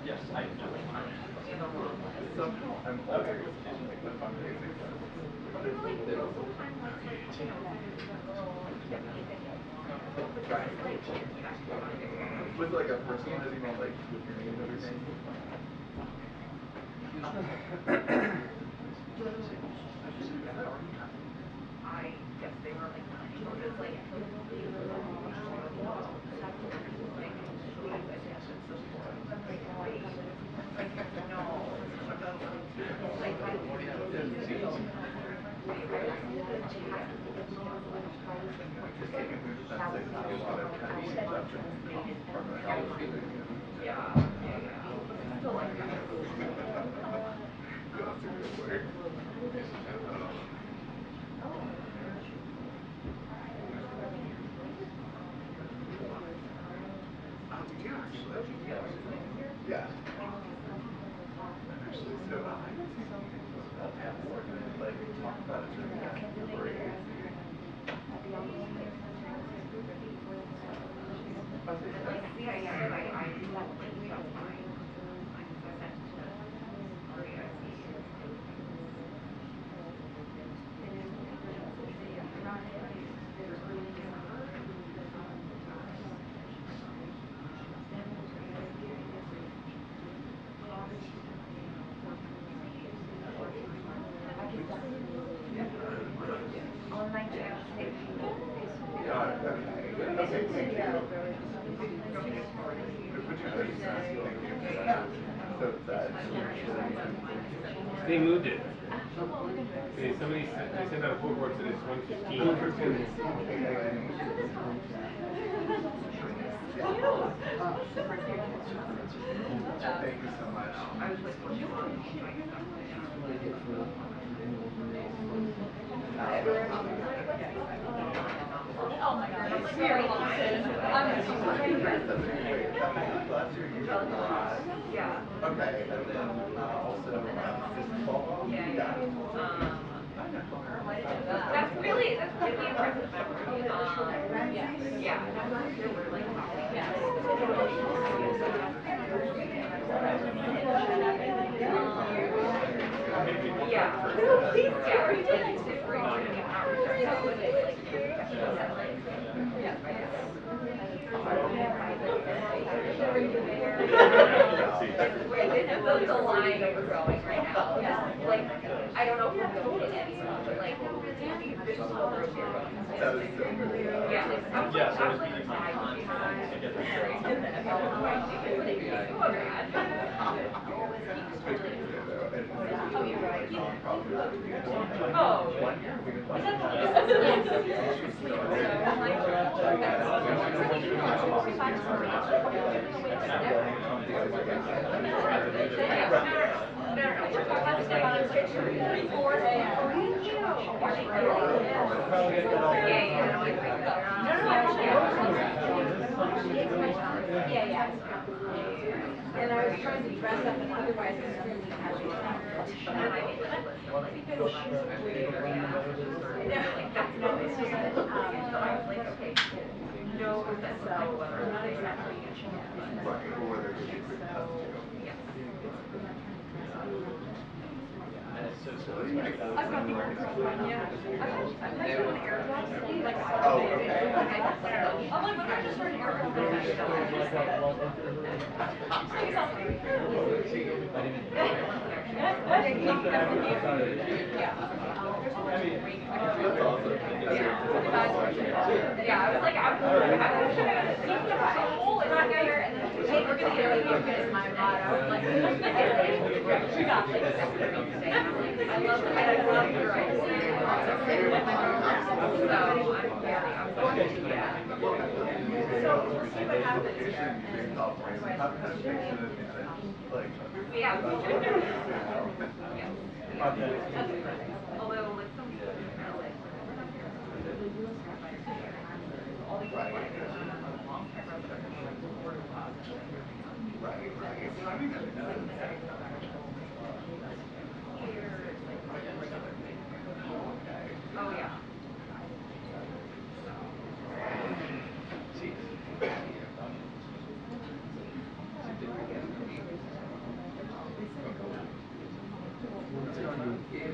Yes, I do. I'm okay. Was it like a personalized email, like with your name and everything? I guess they were like, it's like, Did you actually? Yeah. And actually, so I haven't seen anything about Paphos. We're gonna like talk about it during February 8th meeting. Okay, thank you. So They moved it. They sent out a full report that it's 1:15. Thank you so much. oh my God, I'm very excited. Yeah. Okay, and then also football. Yeah. That's really impressive memory. Yeah. That's the line that we're going right now. Like, I don't know if we're going to get any, but like, this is what we're doing. Yeah, like, I was like 5 And I was trying to dress up and otherwise extremely casual. I've got the article one, yeah. I've been doing airdrops, like, oh, okay. I'm like, when I just heard airdrops, yeah, I was like, I'm sure the whole is not there, and then hey, we're gonna get it is my motto. Like, she got like, I love your idea. So we'll see what happens. Yeah. Although, like, some Right. I mean, I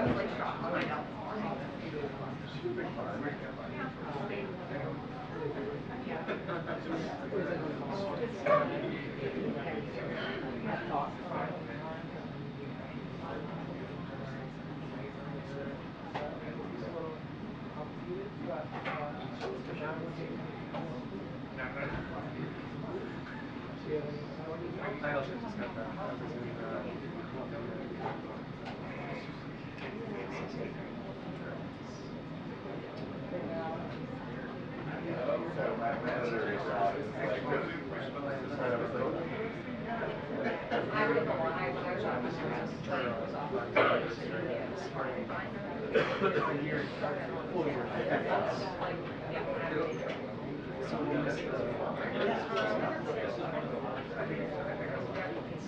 was like shocked when I got I also just got that. I was in so my editor is like, I was like, I would go on, I was on this train was off on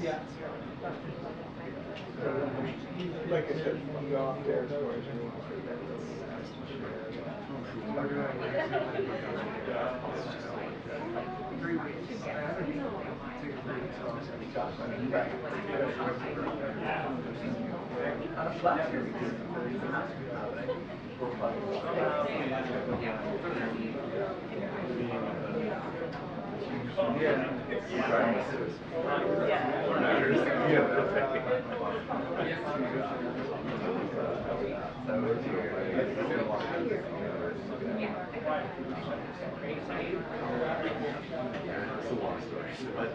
yeah. Like I said, when you go off territory, it's a long story, but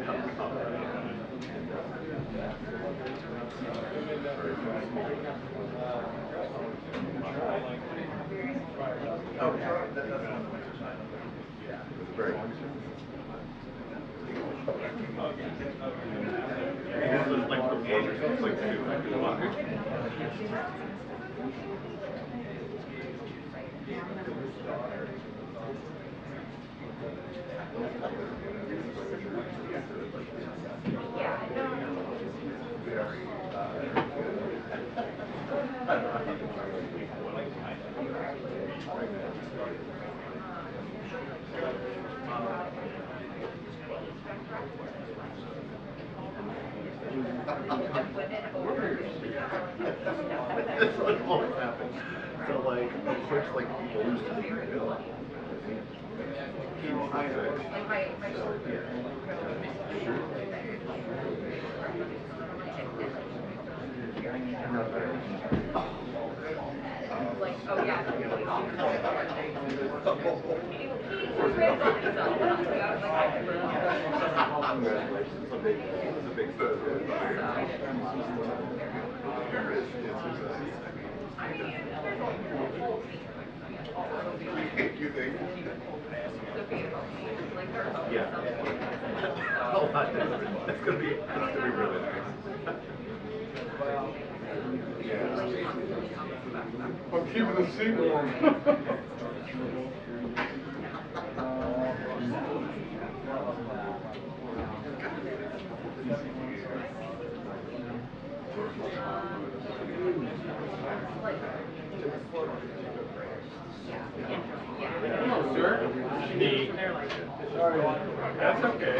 oh, that's not yeah, it was very long. This was like the water, like the water. That's what always happens. So like, of course, like people used to be real. like, oh yeah. Congratulations. It's a big you think? Yeah. Oh, that's gonna be really nice. I'm keeping the seat warm. Hello, sir. Me. That's okay.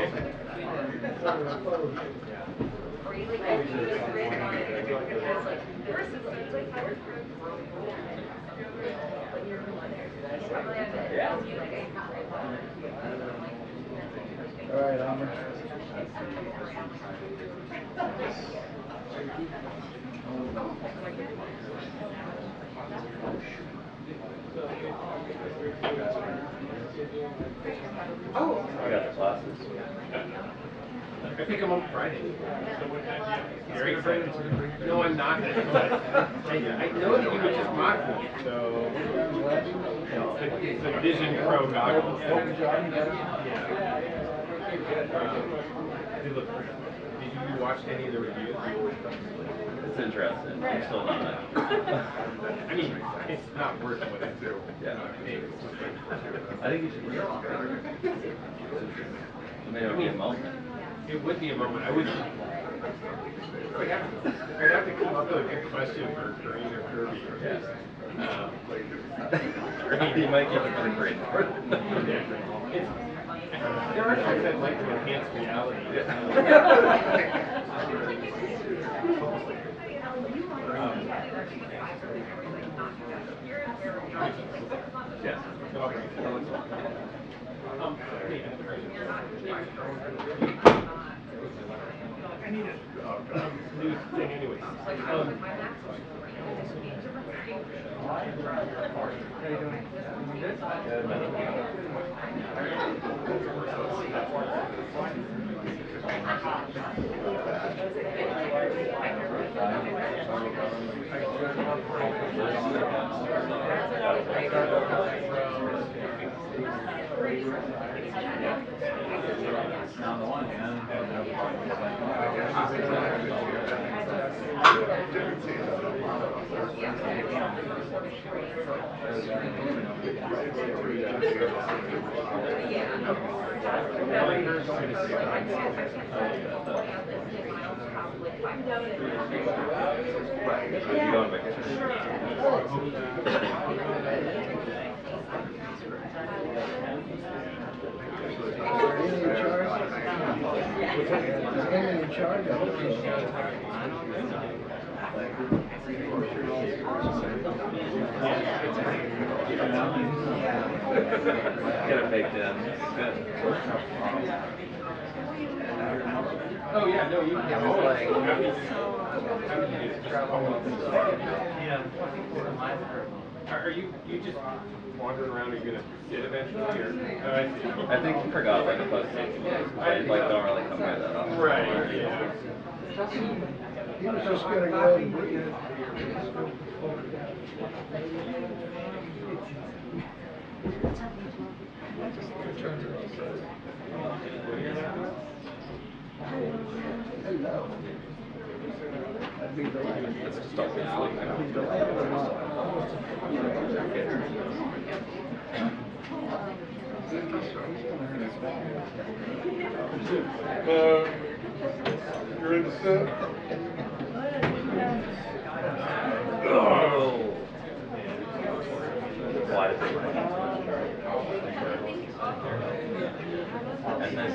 All right, Amr. Oh, I got the classes. I think I'm on Friday. Very excited. No, I'm not. I know that you would just mock me, so it's the Vision Pro goggles. They look pretty. Did you watch any of the reviews? It's interesting. I'm still not. I mean, it's not worth what I do. Yeah. I think you should read it. Maybe it'll be a moment. It would be a moment. I would. I'd have to come up with a good question for Karine or Kirby. You might give it to the grade. There are things I'd like to enhance reality. Yes. I need a new thing anyways. On the one hand, in charge? I hope so. Get it baked in. Good. Oh yeah, no, you can hold like. Are you just wandering around? Are you gonna sit eventually? Or? Oh, I see. I think he forgot where the bus station is. I don't really come near that often. Right. Yeah. He was just gonna go ahead and breathe. Hello. I'd be delighted. Let's just start with sleep. I'd be delighted or not. You're in the set? Oh. Why does it and then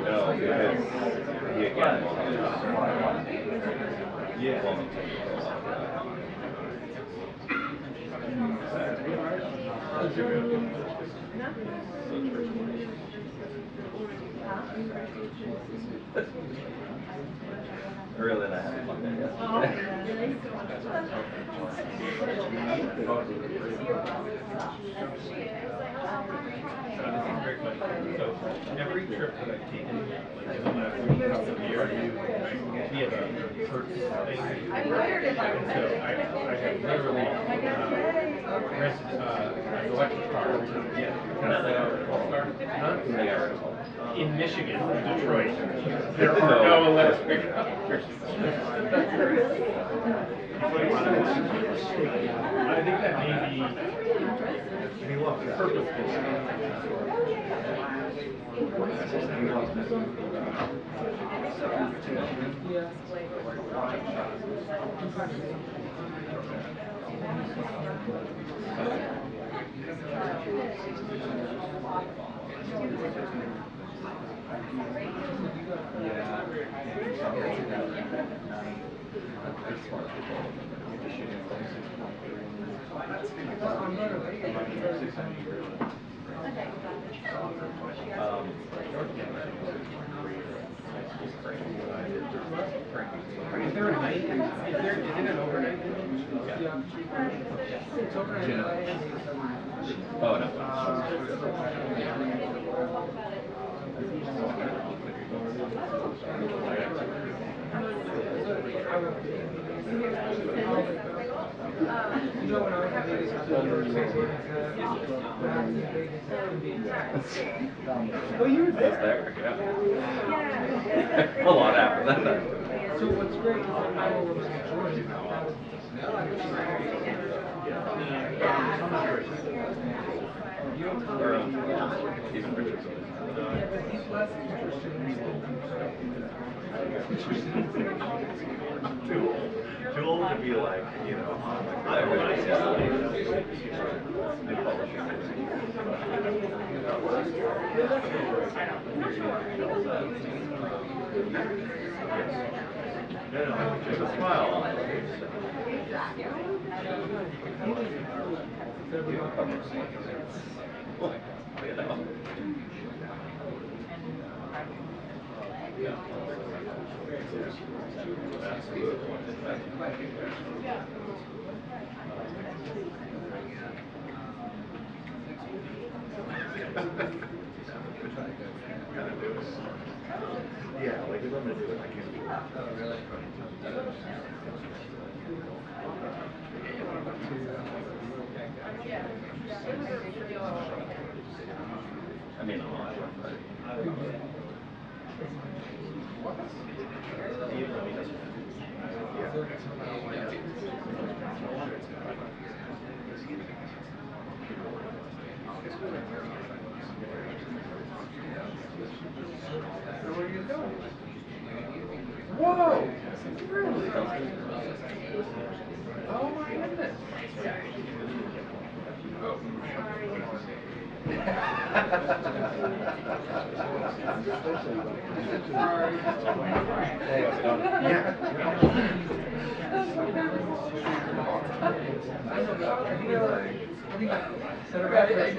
no, because he again Really, I had fun there yesterday. So every trip that I've taken, like in the last couple of years, we have a perks thing. And so I have literally rented an electric car. Not like a car. In Michigan, Detroit, there are no electric cars. I think that may be purposeful. Is there a night? Is it an overnight? Yeah. It's overnight. Oh, no. Oh, you were there. Yeah. A lot after that. So what's great is that I will remember Georgia. Or, even richer. He's less interested in Too old to be like, you know, I realize just a smile on it. Yeah, like if I'm gonna do it, I can't do it. Oh, really? I mean, a lot. Where are you going? Whoa! Really? Oh my goodness.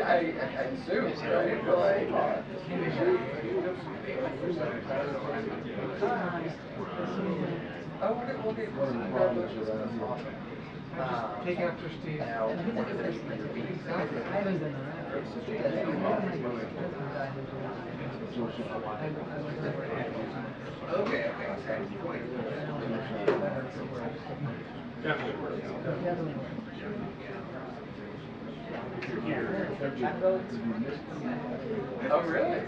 I assume, right? But like, take after Steve. okay. Oh, really?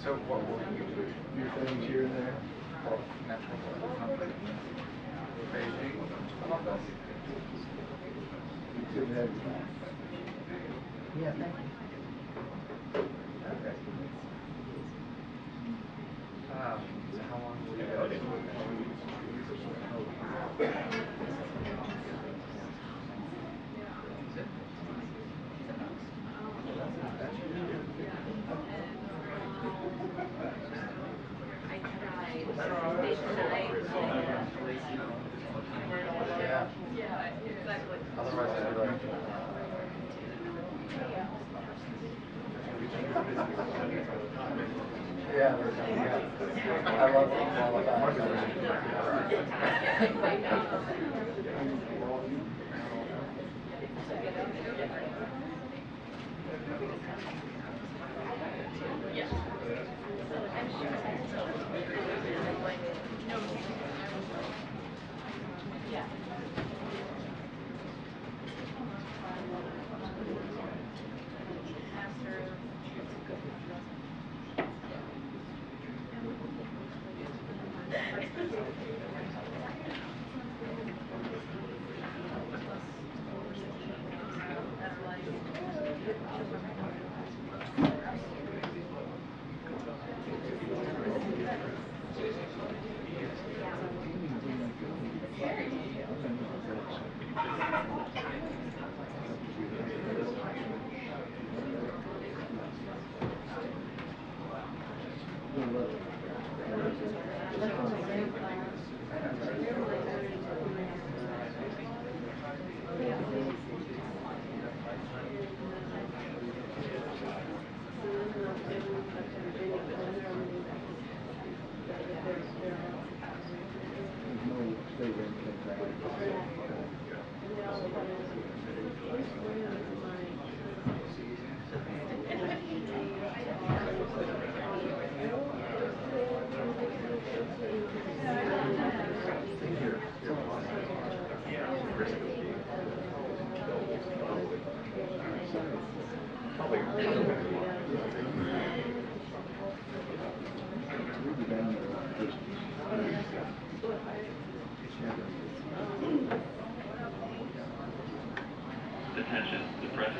So what will you do? Your things here and there? Well, natural conflict. Beijing? Paphos? Good to have you back. Yeah, thank you. Okay. So how long will you go? Yeah, exactly. Otherwise, I'd be like, yeah, I love it.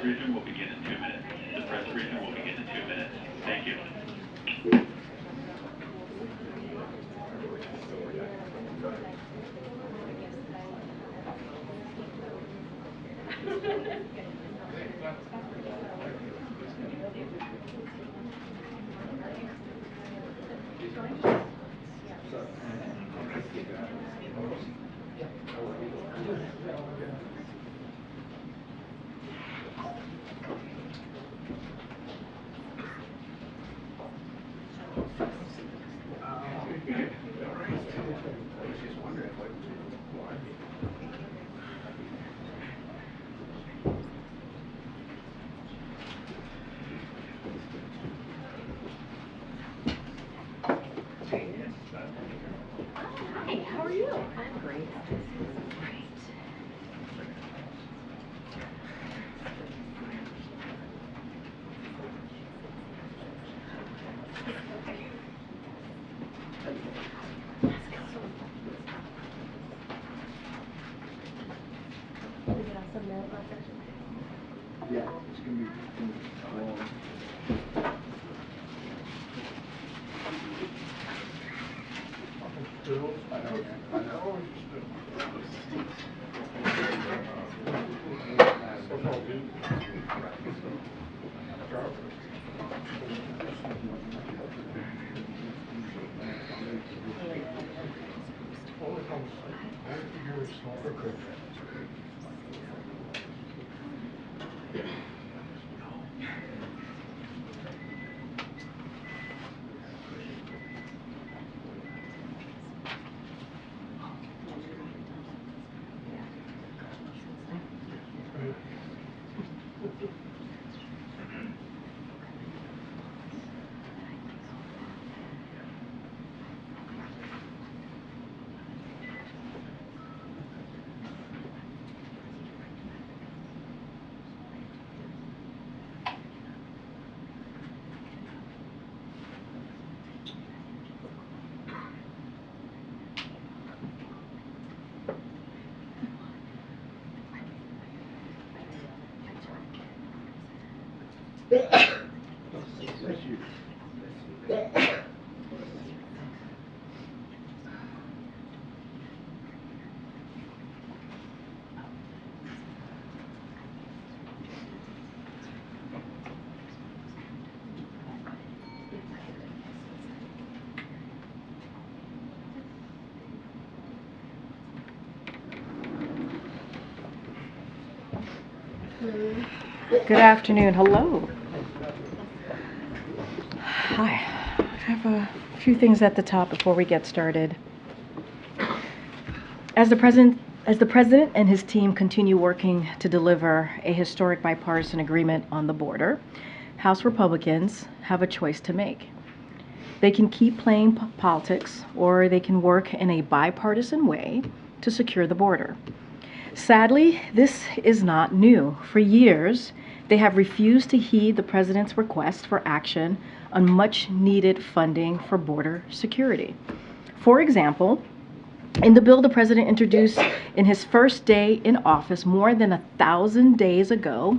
briefing will begin in 2 minutes. The press briefing will begin in 2 minutes. Thank you. Hi, how are you? I'm great. Great. Yeah, it's gonna be long. I know, I know. Good afternoon. Hello. Hi. I have a few things at the top before we get started. As the President and his team continue working to deliver a historic bipartisan agreement on the border, House Republicans have a choice to make. They can keep playing politics, or they can work in a bipartisan way to secure the border. Sadly, this is not new. For years, they have refused to heed the President's request for action on much-needed funding for border security. For example, in the bill the President introduced in his first day in office more than 1,000 days ago,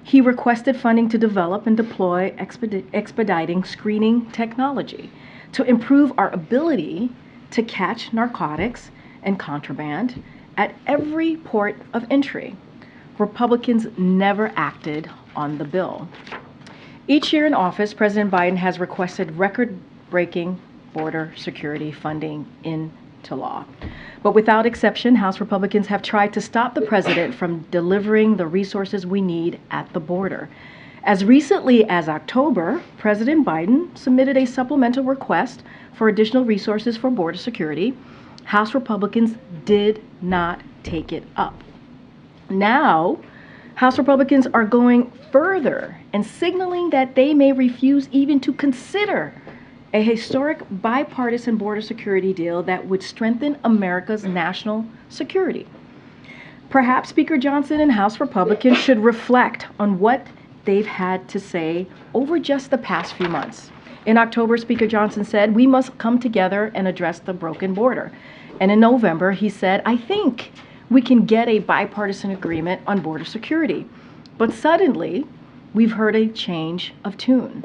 he requested funding to develop and deploy expediting screening technology to improve our ability to catch narcotics and contraband at every port of entry. Republicans never acted on the bill. Each year in office, President Biden has requested record-breaking border security funding into law. But without exception, House Republicans have tried to stop the President from delivering the resources we need at the border. As recently as October, President Biden submitted a supplemental request for additional resources for border security. House Republicans did not take it up. Now, House Republicans are going further and signaling that they may refuse even to consider a historic bipartisan border security deal that would strengthen America's national security. Perhaps Speaker Johnson and House Republicans should reflect on what they've had to say over just the past few months. In October, Speaker Johnson said, "We must come together and address the broken border." And in November, he said, "I think we can get a bipartisan agreement on border security." But suddenly, we've heard a change of tune.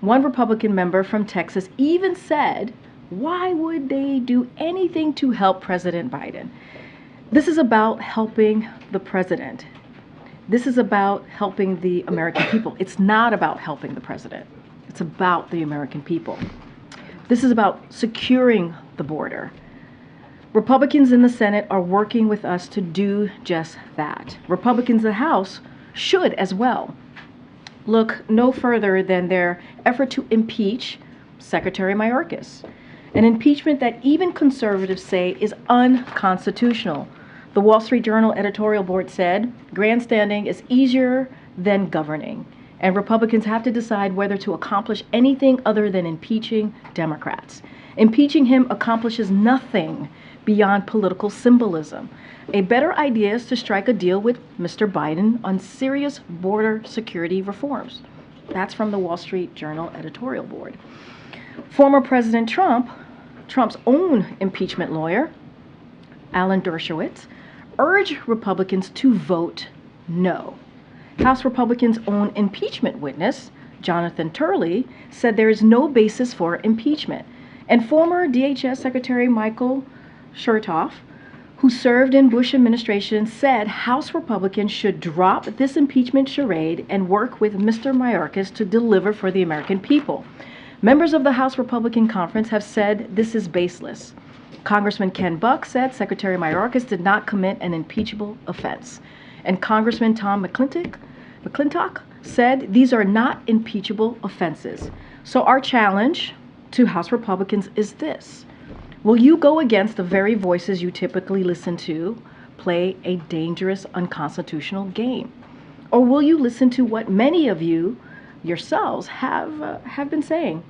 One Republican member from Texas even said, why would they do anything to help President Biden? This is about helping the president. This is about helping the American people. It's not about helping the president. It's about the American people. This is about securing the border. Republicans in the Senate are working with us to do just that. Republicans in the House should as well. Look no further than their effort to impeach Secretary Mayorkas, an impeachment that even conservatives say is unconstitutional. The Wall Street Journal editorial board said, grandstanding is easier than governing, and Republicans have to decide whether to accomplish anything other than impeaching Democrats. Impeaching him accomplishes nothing beyond political symbolism. A better idea is to strike a deal with Mr. Biden on serious border security reforms. That's from the Wall Street Journal editorial board. Former President Trump's own impeachment lawyer, Alan Dershowitz, urged Republicans to vote no. House Republicans' own impeachment witness, Jonathan Turley, said there is no basis for impeachment. And former DHS Secretary Michael Chertoff, who served in Bush administration, said House Republicans should drop this impeachment charade and work with Mr. Mayorkas to deliver for the American people. Members of the House Republican Conference have said this is baseless. Congressman Ken Buck said Secretary Mayorkas did not commit an impeachable offense. And Congressman Tom McClintock said these are not impeachable offenses. So our challenge to House Republicans is this. Will you go against the very voices you typically listen to, play a dangerous, unconstitutional game? Or will you listen to what many of you yourselves have been saying?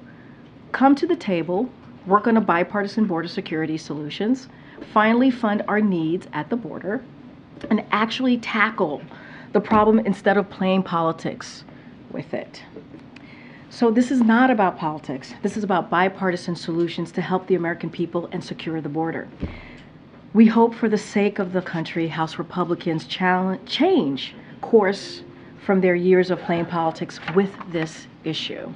Come to the table, work on a bipartisan border security solutions, finally fund our needs at the border, and actually tackle the problem instead of playing politics with it. So this is not about politics. This is about bipartisan solutions to help the American people and secure the border. We hope for the sake of the country, House Republicans change course from their years of playing politics with this issue.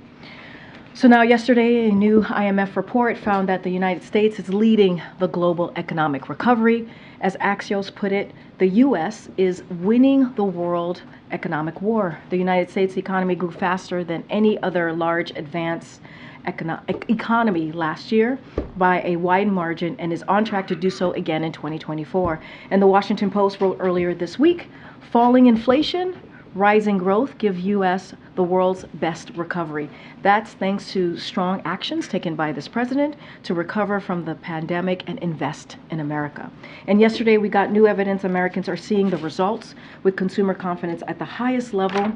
So now yesterday, a new IMF report found that the United States is leading the global economic recovery. As Axios put it, the U.S. is winning the world economic war. The United States economy grew faster than any other large advanced economy last year by a wide margin and is on track to do so again in 2024. And the Washington Post wrote earlier this week, falling inflation, rising growth give U.S. the world's best recovery. That's thanks to strong actions taken by this president to recover from the pandemic and invest in America. And yesterday we got new evidence Americans are seeing the results with consumer confidence at the highest level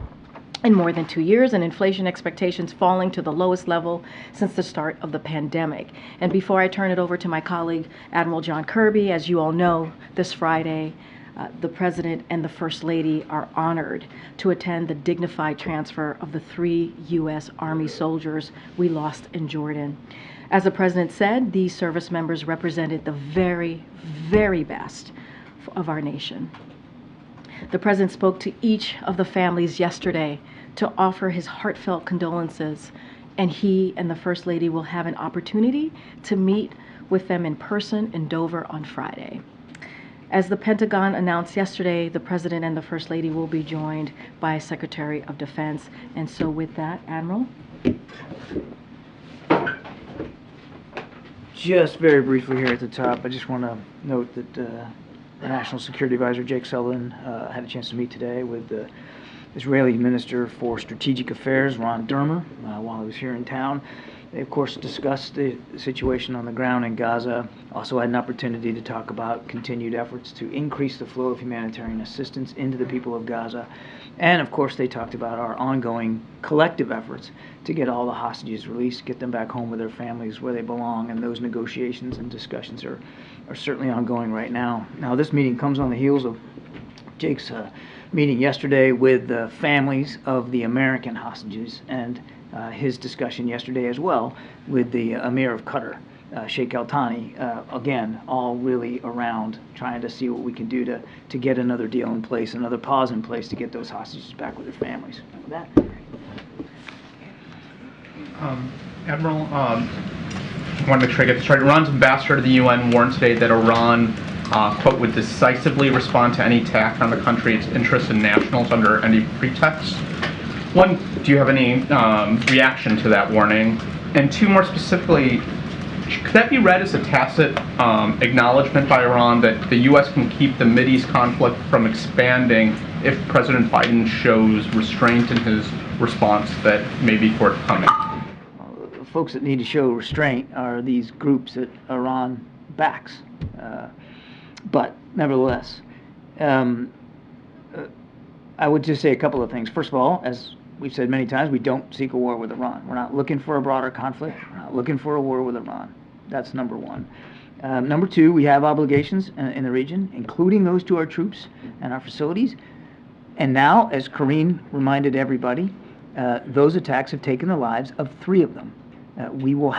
in more than 2 years and inflation expectations falling to the lowest level since the start of the pandemic. And before I turn it over to my colleague, Admiral John Kirby, as you all know, this Friday, the President and the First Lady are honored to attend the dignified transfer of the 3 U.S. Army soldiers we lost in Jordan. As the President said, these service members represented the very, very best of our nation. The President spoke to each of the families yesterday to offer his heartfelt condolences, and he and the First Lady will have an opportunity to meet with them in person in Dover on Friday. As the Pentagon announced yesterday, the President and the First Lady will be joined by Secretary of Defense. And so with that, Admiral. Just very briefly here at the top, I just want to note that the National Security Advisor, Jake Sullivan, had a chance to meet today with the Israeli Minister for Strategic Affairs, Ron Dermer, while he was here in town. They, of course, discussed the situation on the ground in Gaza, also had an opportunity to talk about continued efforts to increase the flow of humanitarian assistance into the people of Gaza. And, of course, they talked about our ongoing collective efforts to get all the hostages released, get them back home with their families where they belong, and those negotiations and discussions are certainly ongoing right now. Now, this meeting comes on the heels of Jake's meeting yesterday with the families of the American hostages and his discussion yesterday as well with the Emir of Qatar. Sheikh Al Thani, again, all really around trying to see what we can do to get another deal in place, another pause in place to get those hostages back with their families. With that. Admiral, I want to make sure I get this right. Iran's ambassador to the UN warned today that Iran, quote, would decisively respond to any attack on the country's interests and nationals under any pretext. One, do you have any reaction to that warning? And two, more specifically, could that be read as a tacit acknowledgement by Iran that the U.S. can keep the Mideast conflict from expanding if President Biden shows restraint in his response that may be forthcoming? The folks that need to show restraint are these groups that Iran backs. But nevertheless, I would just say a couple of things. First of all, as we've said many times, we don't seek a war with Iran. We're not looking for a broader conflict. We're not looking for a war with Iran. That's number one. Number two, we have obligations in the region, including those to our troops and our facilities. And now, as Karine reminded everybody, those attacks have taken the lives of 3 of them. We will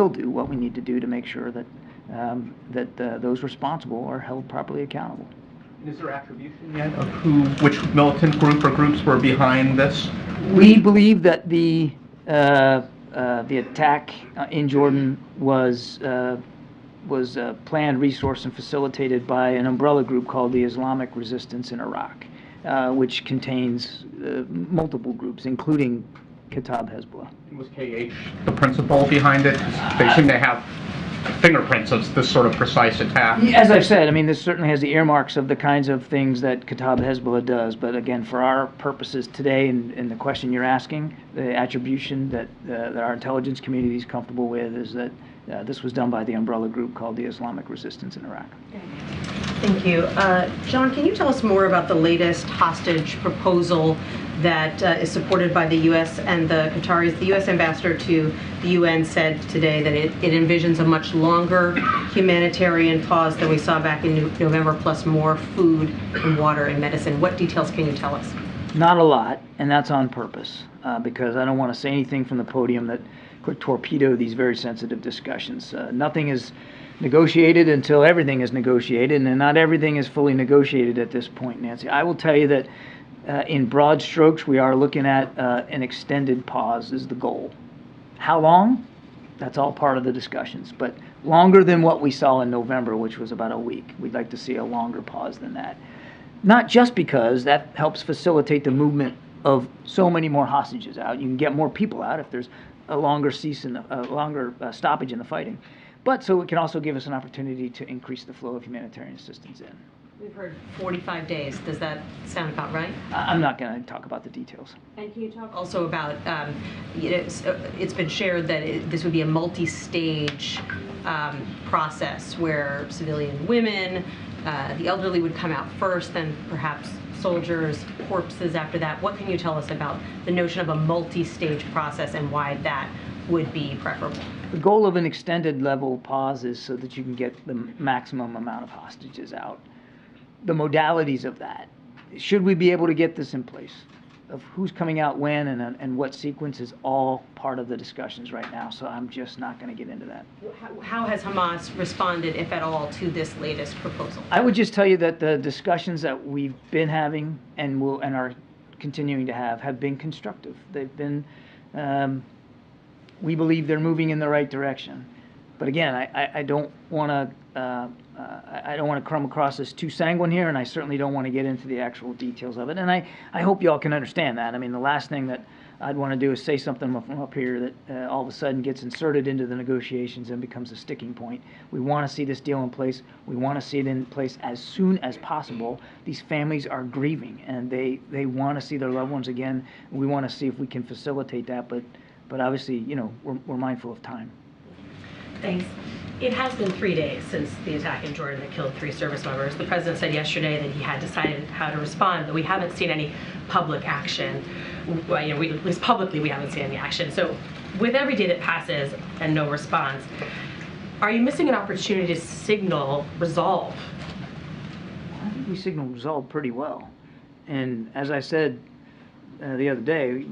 do what we need to do to make sure that those responsible are held properly accountable. Is there attribution yet of which militant group or groups were behind this? We believe that the attack in Jordan was planned, resourced, and facilitated by an umbrella group called the Islamic Resistance in Iraq, which contains multiple groups, including Kataib Hezbollah. Was KH the principal behind it? They seem to have fingerprints of this sort of precise attack. As I've said, I mean, this certainly has the earmarks of the kinds of things that Kataib Hezbollah does. But again, for our purposes today, and the question you're asking, the attribution that our intelligence community is comfortable with is that this was done by the umbrella group called the Islamic Resistance in Iraq. Thank you. John, can you tell us more about the latest hostage proposal that is supported by the U.S. and the Qataris? The U.S. ambassador to the UN said today that it envisions a much longer humanitarian pause than we saw back in November, plus more food and water and medicine. What details can you tell us? Not a lot, and that's on purpose, because I don't want to say anything from the podium that could torpedo these very sensitive discussions. Nothing is negotiated until everything is negotiated, and not everything is fully negotiated at this point, Nancy. I will tell you that in broad strokes, we are looking at an extended pause is the goal. How long? That's all part of the discussions, but longer than what we saw in November, which was about a week. We'd like to see a longer pause than that. Not just because that helps facilitate the movement of so many more hostages out. You can get more people out if there's a longer stoppage in the fighting, but so it can also give us an opportunity to increase the flow of humanitarian assistance in. We've heard 45 days. Does that sound about right? I'm not going to talk about the details. And can you talk also about, it's been shared that this would be a multi-stage process where civilian women, the elderly would come out first, then perhaps soldiers, corpses after that. What can you tell us about the notion of a multi-stage process and why that would be preferable? The goal of an extended level pause is so that you can get the maximum amount of hostages out. The modalities of that, should we be able to get this in place, of who's coming out when and what sequence, is all part of the discussions right now, so I'm just not going to get into that. How has Hamas responded, if at all, to this latest proposal? I would just tell you that the discussions that we've been having and are continuing to have been constructive. They've been, we believe they're moving in the right direction. But again, I don't want to come across as too sanguine here, and I certainly don't want to get into the actual details of it. And I hope you all can understand that. I mean, the last thing that I'd want to do is say something from up here that all of a sudden gets inserted into the negotiations and becomes a sticking point. We want to see this deal in place. We want to see it in place as soon as possible. These families are grieving, and they want to see their loved ones again. We want to see if we can facilitate that, but obviously, you know, we're mindful of time. Thanks. It has been 3 days since the attack in Jordan that killed 3 service members. The president said yesterday that he had decided how to respond, but we haven't seen any public action. Well, you know, at least publicly, we haven't seen any action. So with every day that passes and no response, are you missing an opportunity to signal resolve? I think we signaled resolve pretty well. And as I said the other day,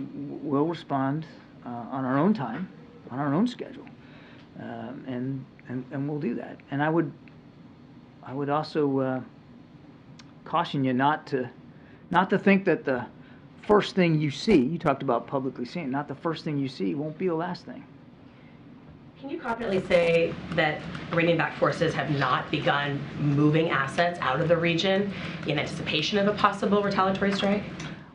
we'll respond on our own time, on our own schedule. and we'll do that. And I would also caution you not to think that the first thing you see, you talked about publicly seeing, not the first thing you see won't be the last thing. Can you confidently say that Iranian-backed forces have not begun moving assets out of the region in anticipation of a possible retaliatory strike?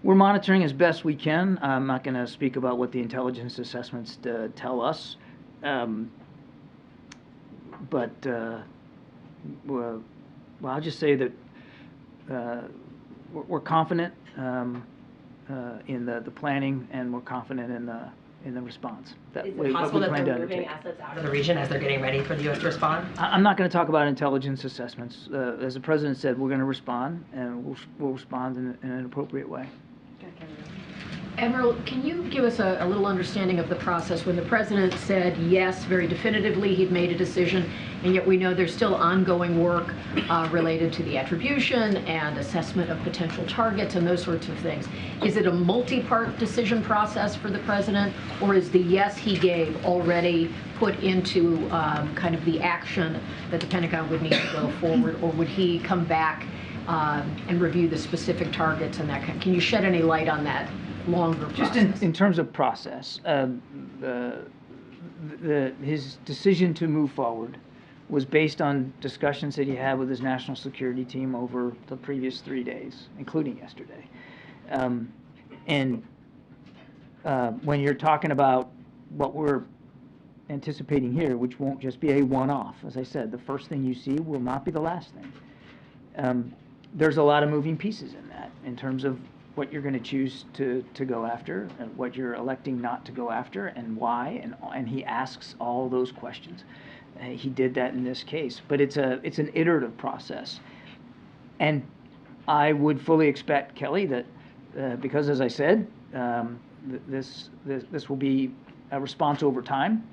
We're monitoring as best we can. I'm not going to speak about what the intelligence assessments tell us, but well, I'll just say that we're confident in the planning, and we're confident in the response. Is it possible that they're moving assets out of the region as they're getting ready for the U.S. to respond? I'm not going to talk about intelligence assessments. As the President said, we're going to respond, and we'll respond in an appropriate way. Admiral, can you give us a little understanding of the process when the President said yes, very definitively, he'd made a decision, and yet we know there's still ongoing work related to the attribution and assessment of potential targets and those sorts of things. Is it a multi-part decision process for the President, or is the yes he gave already put into kind of the action that the Pentagon would need to go forward, or would he come back and review the specific targets and that kind? Can you shed any light on that longer process? Just in terms of process, his decision to move forward was based on discussions that he had with his national security team over the previous 3 days, including yesterday. When you're talking about what we're anticipating here, which won't just be a one-off, as I said, the first thing you see will not be the last thing. There's a lot of moving pieces in that, in terms of what you're going to choose to go after, and what you're electing not to go after, and why, and he asks all those questions. He did that in this case, but it's an iterative process, and I would fully expect, Kelly, that because, as I said, this will be a response over time.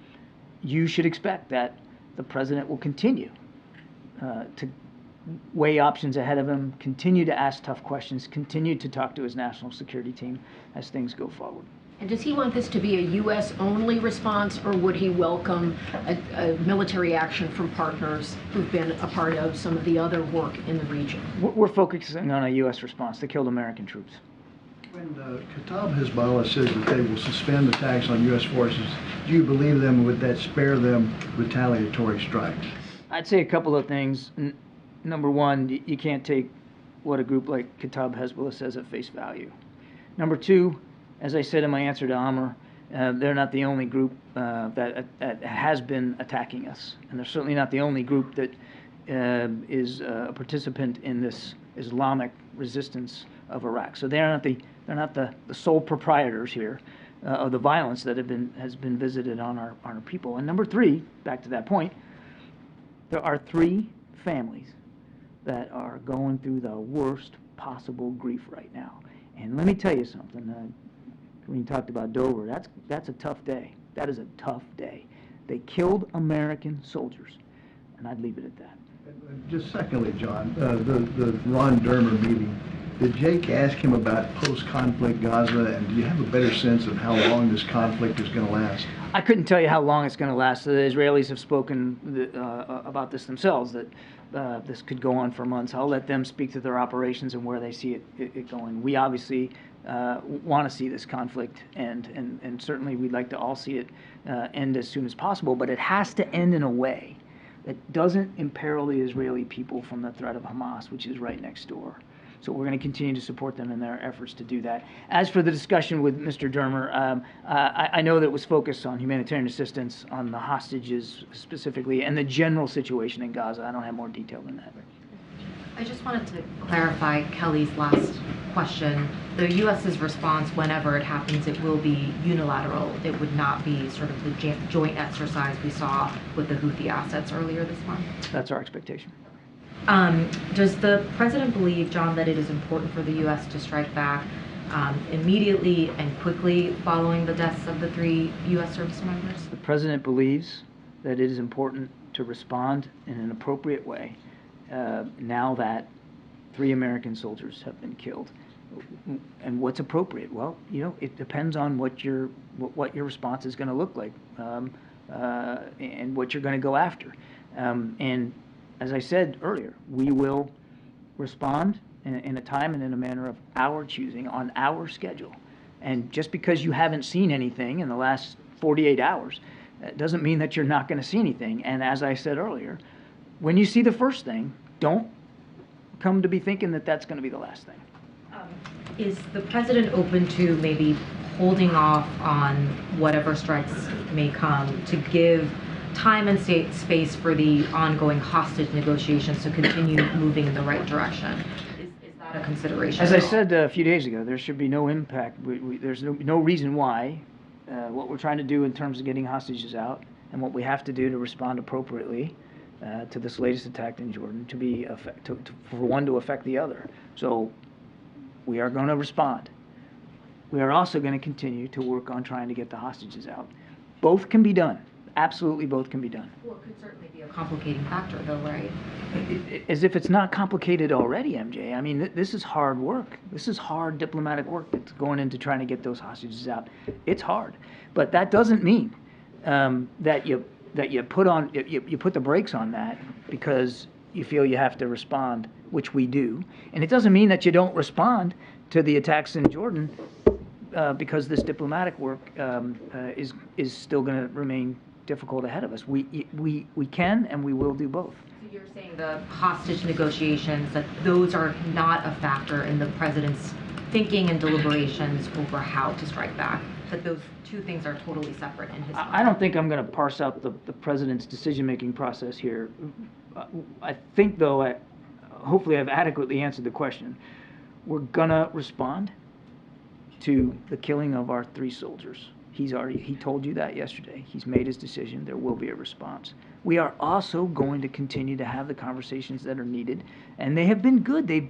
You should expect that the President will continue to weigh options ahead of him, continue to ask tough questions, continue to talk to his national security team as things go forward. And does he want this to be a U.S.-only response, or would he welcome a military action from partners who've been a part of some of the other work in the region? We're focusing on a U.S. response to kill American troops. When Kataib Hezbollah says that they will suspend attacks on U.S. forces, do you believe them, or would that spare them retaliatory strikes? I'd say a couple of things. Number one, you can't take what a group like Kataib Hezbollah says at face value. Number two, as I said in my answer to Amr, they're not the only group that has been attacking us, and they're certainly not the only group that is a participant in this Islamic resistance of Iraq. So they're not the sole proprietors here of the violence that has been visited on our people. And number three, back to that point, there are 3 families that are going through the worst possible grief right now. And let me tell you something. When you talked about Dover, that's a tough day. That is a tough day. They killed American soldiers, and I'd leave it at that. Just secondly, John, the Ron Dermer meeting, did Jake ask him about post-conflict Gaza, and do you have a better sense of how long this conflict is going to last? I couldn't tell you how long it's going to last. The Israelis have spoken about this themselves, that this could go on for months. I'll let them speak to their operations and where they see it going. We obviously want to see this conflict end, and certainly we'd like to all see it end as soon as possible, but it has to end in a way that doesn't imperil the Israeli people from the threat of Hamas, which is right next door. So we're going to continue to support them in their efforts to do that. As for the discussion with Mr. Dermer, I know that it was focused on humanitarian assistance, on the hostages specifically, and the general situation in Gaza. I don't have more detail than that. I just wanted to clarify Kelly's last question. The U.S.'s response, whenever it happens, it will be unilateral. It would not be sort of the joint exercise we saw with the Houthi assets earlier this month. That's our expectation. Does the President believe, John, that it is important for the U.S. to strike back immediately and quickly following the deaths of the 3 U.S. service members? The President believes that it is important to respond in an appropriate way now that 3 American soldiers have been killed. And what's appropriate? Well, it depends on what your response is going to look like. and what you're going to go after. And as I said earlier, we will respond in a time and in a manner of our choosing on our schedule. And just because you haven't seen anything in the last 48 hours, that doesn't mean that you're not going to see anything. And as I said earlier, when you see the first thing, don't come to be thinking that that's going to be the last thing. Is the president open to maybe holding off on whatever strikes may come to give time and space for the ongoing hostage negotiations to continue moving in the right direction? Is that a consideration? As I said a few days ago, there should be no impact. There's no reason why what we're trying to do in terms of getting hostages out and what we have to do to respond appropriately to this latest attack in Jordan for one to affect the other. So we are going to respond. We are also going to continue to work on trying to get the hostages out. Both can be done. Absolutely both can be done. Well, it could certainly be a complicating factor, though, right? As if it's not complicated already, MJ. I mean, this is hard work. This is hard diplomatic work that's going into trying to get those hostages out. It's hard. But that doesn't mean that you put the brakes on that because you feel you have to respond, which we do. And it doesn't mean that you don't respond to the attacks in Jordan because this diplomatic work is still going to remain difficult ahead of us. We can and we will do both. So you're saying the hostage negotiations, that those are not a factor in the president's thinking and deliberations over how to strike back, that those two things are totally separate in his mind? I don't think I'm going to parse out the president's decision-making process here. I think, though, hopefully I've adequately answered the question. We're going to respond to the killing of our 3 soldiers. He told you that yesterday. He's made his decision. There will be a response. We are also going to continue to have the conversations that are needed, and they have been good. It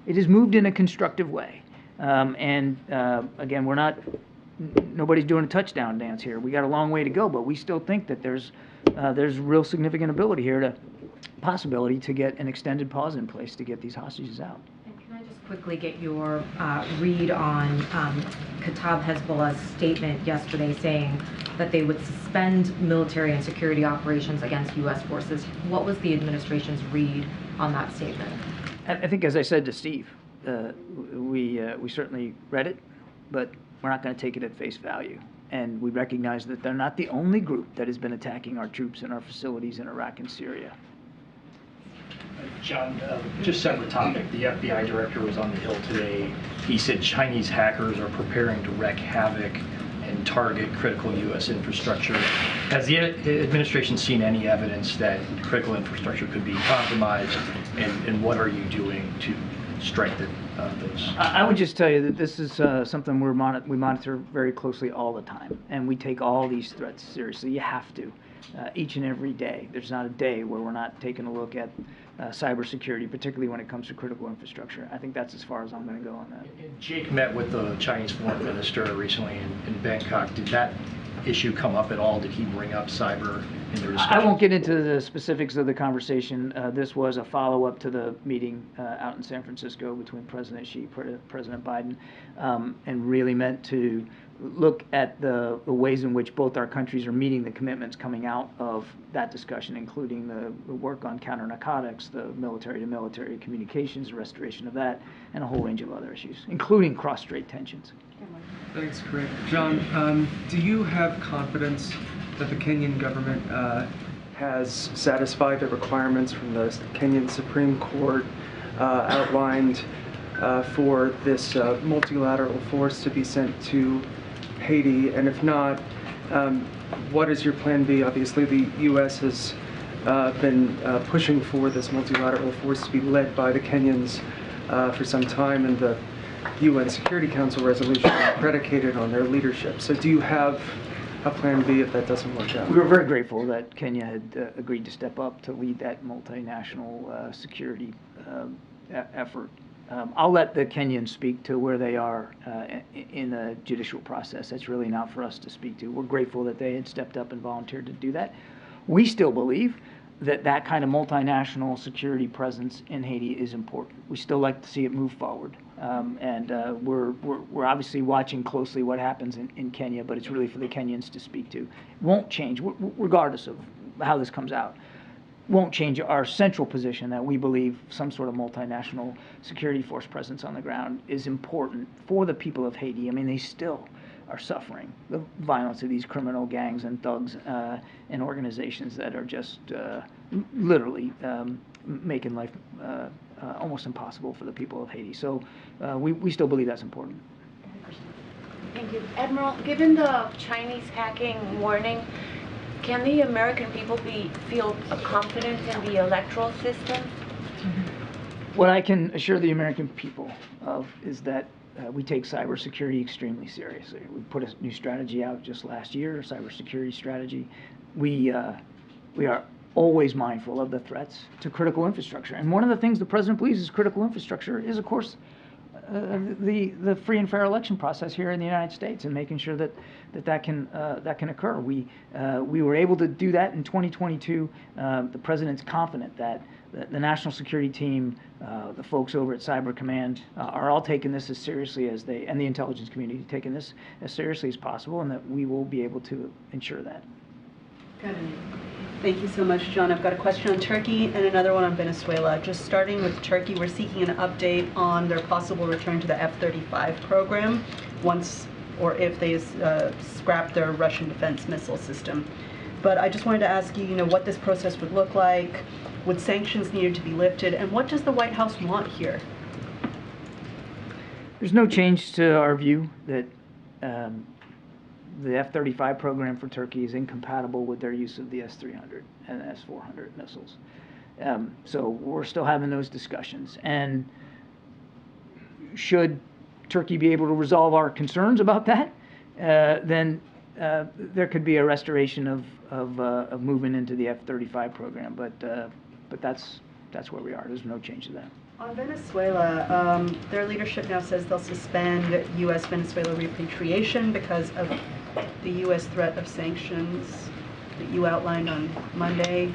has moved in a constructive way. Again, nobody's doing a touchdown dance here. We got a long way to go, but we still think that there's real significant possibility to get an extended pause in place to get these hostages out. Quickly get your read on Kataib Hezbollah's statement yesterday saying that they would suspend military and security operations against U.S. forces. What was the administration's read on that statement? I think, as I said to Steve, we certainly read it, but we're not going to take it at face value. And we recognize that they're not the only group that has been attacking our troops and our facilities in Iraq and Syria. John, just separate topic. The FBI director was on the Hill today. He said Chinese hackers are preparing to wreak havoc and target critical U.S. infrastructure. Has the administration seen any evidence that critical infrastructure could be compromised, and what are you doing to strike those? I would just tell you that this is something we monitor very closely all the time, and we take all these threats seriously. You have to. Each and every day. There's not a day where we're not taking a look at cybersecurity, particularly when it comes to critical infrastructure. I think that's as far as I'm going to go on that. Jake met with the Chinese foreign minister recently in Bangkok. Did that issue come up at all? Did he bring up cyber in their discussion? I won't get into the specifics of the conversation. This was a follow-up to the meeting out in San Francisco between President Xi and President Biden, and really meant to look at the ways in which both our countries are meeting the commitments coming out of that discussion, including the work on counter-narcotics, the military-to-military communications, the restoration of that, and a whole range of other issues, including cross-strait tensions. Thanks, Karine. John, do you have confidence that the Kenyan government has satisfied the requirements from the Kenyan Supreme Court outlined for this multilateral force to be sent to Haiti? And if not, what is your plan B? Obviously, the U.S. has been pushing for this multilateral force to be led by the Kenyans for some time, and the UN Security Council resolution predicated on their leadership. So do you have a plan B if that doesn't work out? We were very grateful that Kenya had agreed to step up to lead that multinational security effort. I'll let the Kenyans speak to where they are in the judicial process. That's really not for us to speak to. We're grateful that they had stepped up and volunteered to do that. We still believe that kind of multinational security presence in Haiti is important. We still like to see it move forward. We're obviously watching closely what happens in Kenya, but it's really for the Kenyans to speak to. It won't change, regardless of how this comes out. Won't change our central position that we believe some sort of multinational security force presence on the ground is important for the people of Haiti. I mean, they still are suffering the violence of these criminal gangs and thugs and organizations that are just literally making life almost impossible for the people of Haiti. So we still believe that's important. Thank you. Admiral, given the Chinese hacking warning, can the American people feel confident in the electoral system? What I can assure the American people of is that we take cybersecurity extremely seriously. We put a new strategy out just last year, a cybersecurity strategy. We are always mindful of the threats to critical infrastructure. And one of the things the President believes is critical infrastructure is, of course, the free and fair election process here in the United States, and making sure that can occur. We were able to do that in 2022. The President's confident that the national security team, the folks over at Cyber Command, are all taking this as seriously as and the intelligence community taking this as seriously as possible, and that we will be able to ensure that. Thank you so much, John. I've got a question on Turkey and another one on Venezuela. Just starting with Turkey, we're seeking an update on their possible return to the F-35 program once or if they scrap their Russian defense missile system. But I just wanted to ask you, what this process would look like, would sanctions needed to be lifted, and what does the White House want here? There's no change to our view that the F-35 program for Turkey is incompatible with their use of the S-300 and S-400 missiles. So we're still having those discussions. And should Turkey be able to resolve our concerns about that, then there could be a restoration of movement into the F-35 program. But that's where we are. There's no change to that. On Venezuela, their leadership now says they'll suspend U.S.-Venezuela repatriation because of the U.S. threat of sanctions that you outlined on Monday.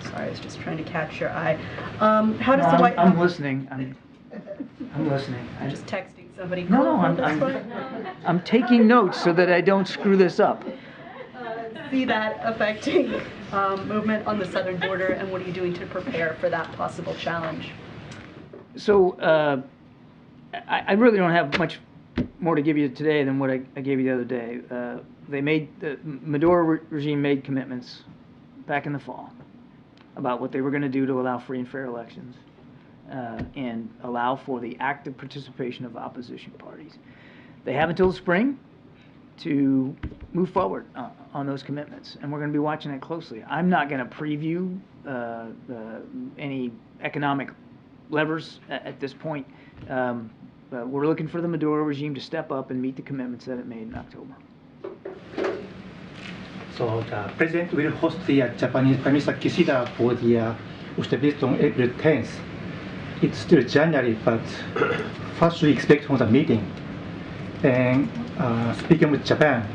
Sorry, I was just trying to catch your eye. How does the White House... I'm listening. I'm listening. I'm just texting somebody. No, I'm taking notes so that I don't screw this up. See that affecting movement on the southern border, and what are you doing to prepare for that possible challenge? So I really don't have much more to give you today than what I gave you the other day. The Maduro regime made commitments back in the fall about what they were going to do to allow free and fair elections and allow for the active participation of opposition parties. They have until the spring to move forward on those commitments, and we're going to be watching it closely. I'm not going to preview any economic levers at this point. We're looking for the Maduro regime to step up and meet the commitments that it made in October. So the President will host the Japanese Prime Minister Kishida for the World visit on April 10th. It's still January, but first we expect from the meeting. And speaking with Japan,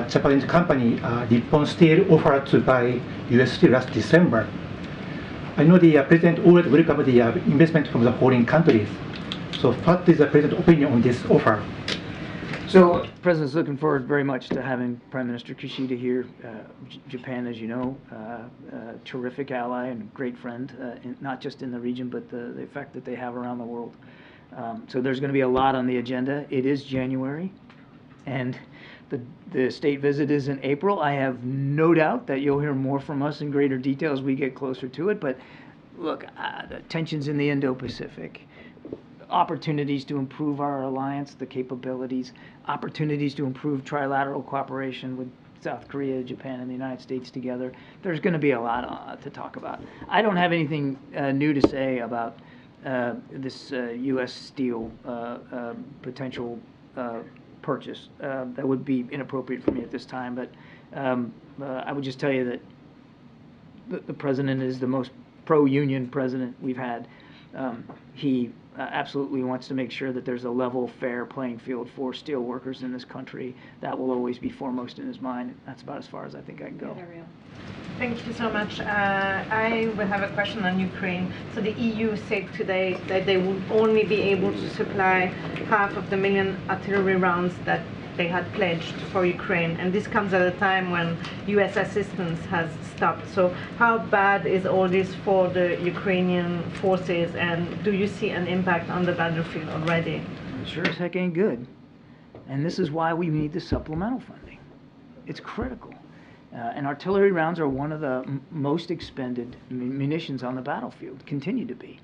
Japanese company Nippon Steel offered to buy U.S. steel last December. I know the President already welcomed the investment from the foreign countries. So what is the President's opinion on this offer? So the President's looking forward very much to having Prime Minister Kishida here. Japan, as you know, a terrific ally and great friend, not just in the region, but the effect that they have around the world. So there's going to be a lot on the agenda. It is January, and the state visit is in April. I have no doubt that you'll hear more from us in greater detail as we get closer to it. But look, the tensions in the Indo-Pacific, opportunities to improve our alliance, the capabilities, opportunities to improve trilateral cooperation with South Korea, Japan, and the United States together. There's going to be a lot to talk about. I don't have anything new to say about this U.S. steel potential purchase. That would be inappropriate for me at this time, but I would just tell you that the President is the most pro-union president we've had. He absolutely wants to make sure that there's a level, fair playing field for steel workers in this country. That will always be foremost in his mind. That's about as far as I think I can go. Thank you so much. I will have a question on Ukraine. So the EU said today that they would only be able to supply 500,000 artillery rounds that they had pledged for Ukraine, and this comes at a time when U.S. assistance has stopped. So how bad is all this for the Ukrainian forces, and do you see an impact on the battlefield already? It sure as heck ain't good. And this is why we need the supplemental funding. It's critical. And artillery rounds are one of the most expended munitions on the battlefield, continue to be.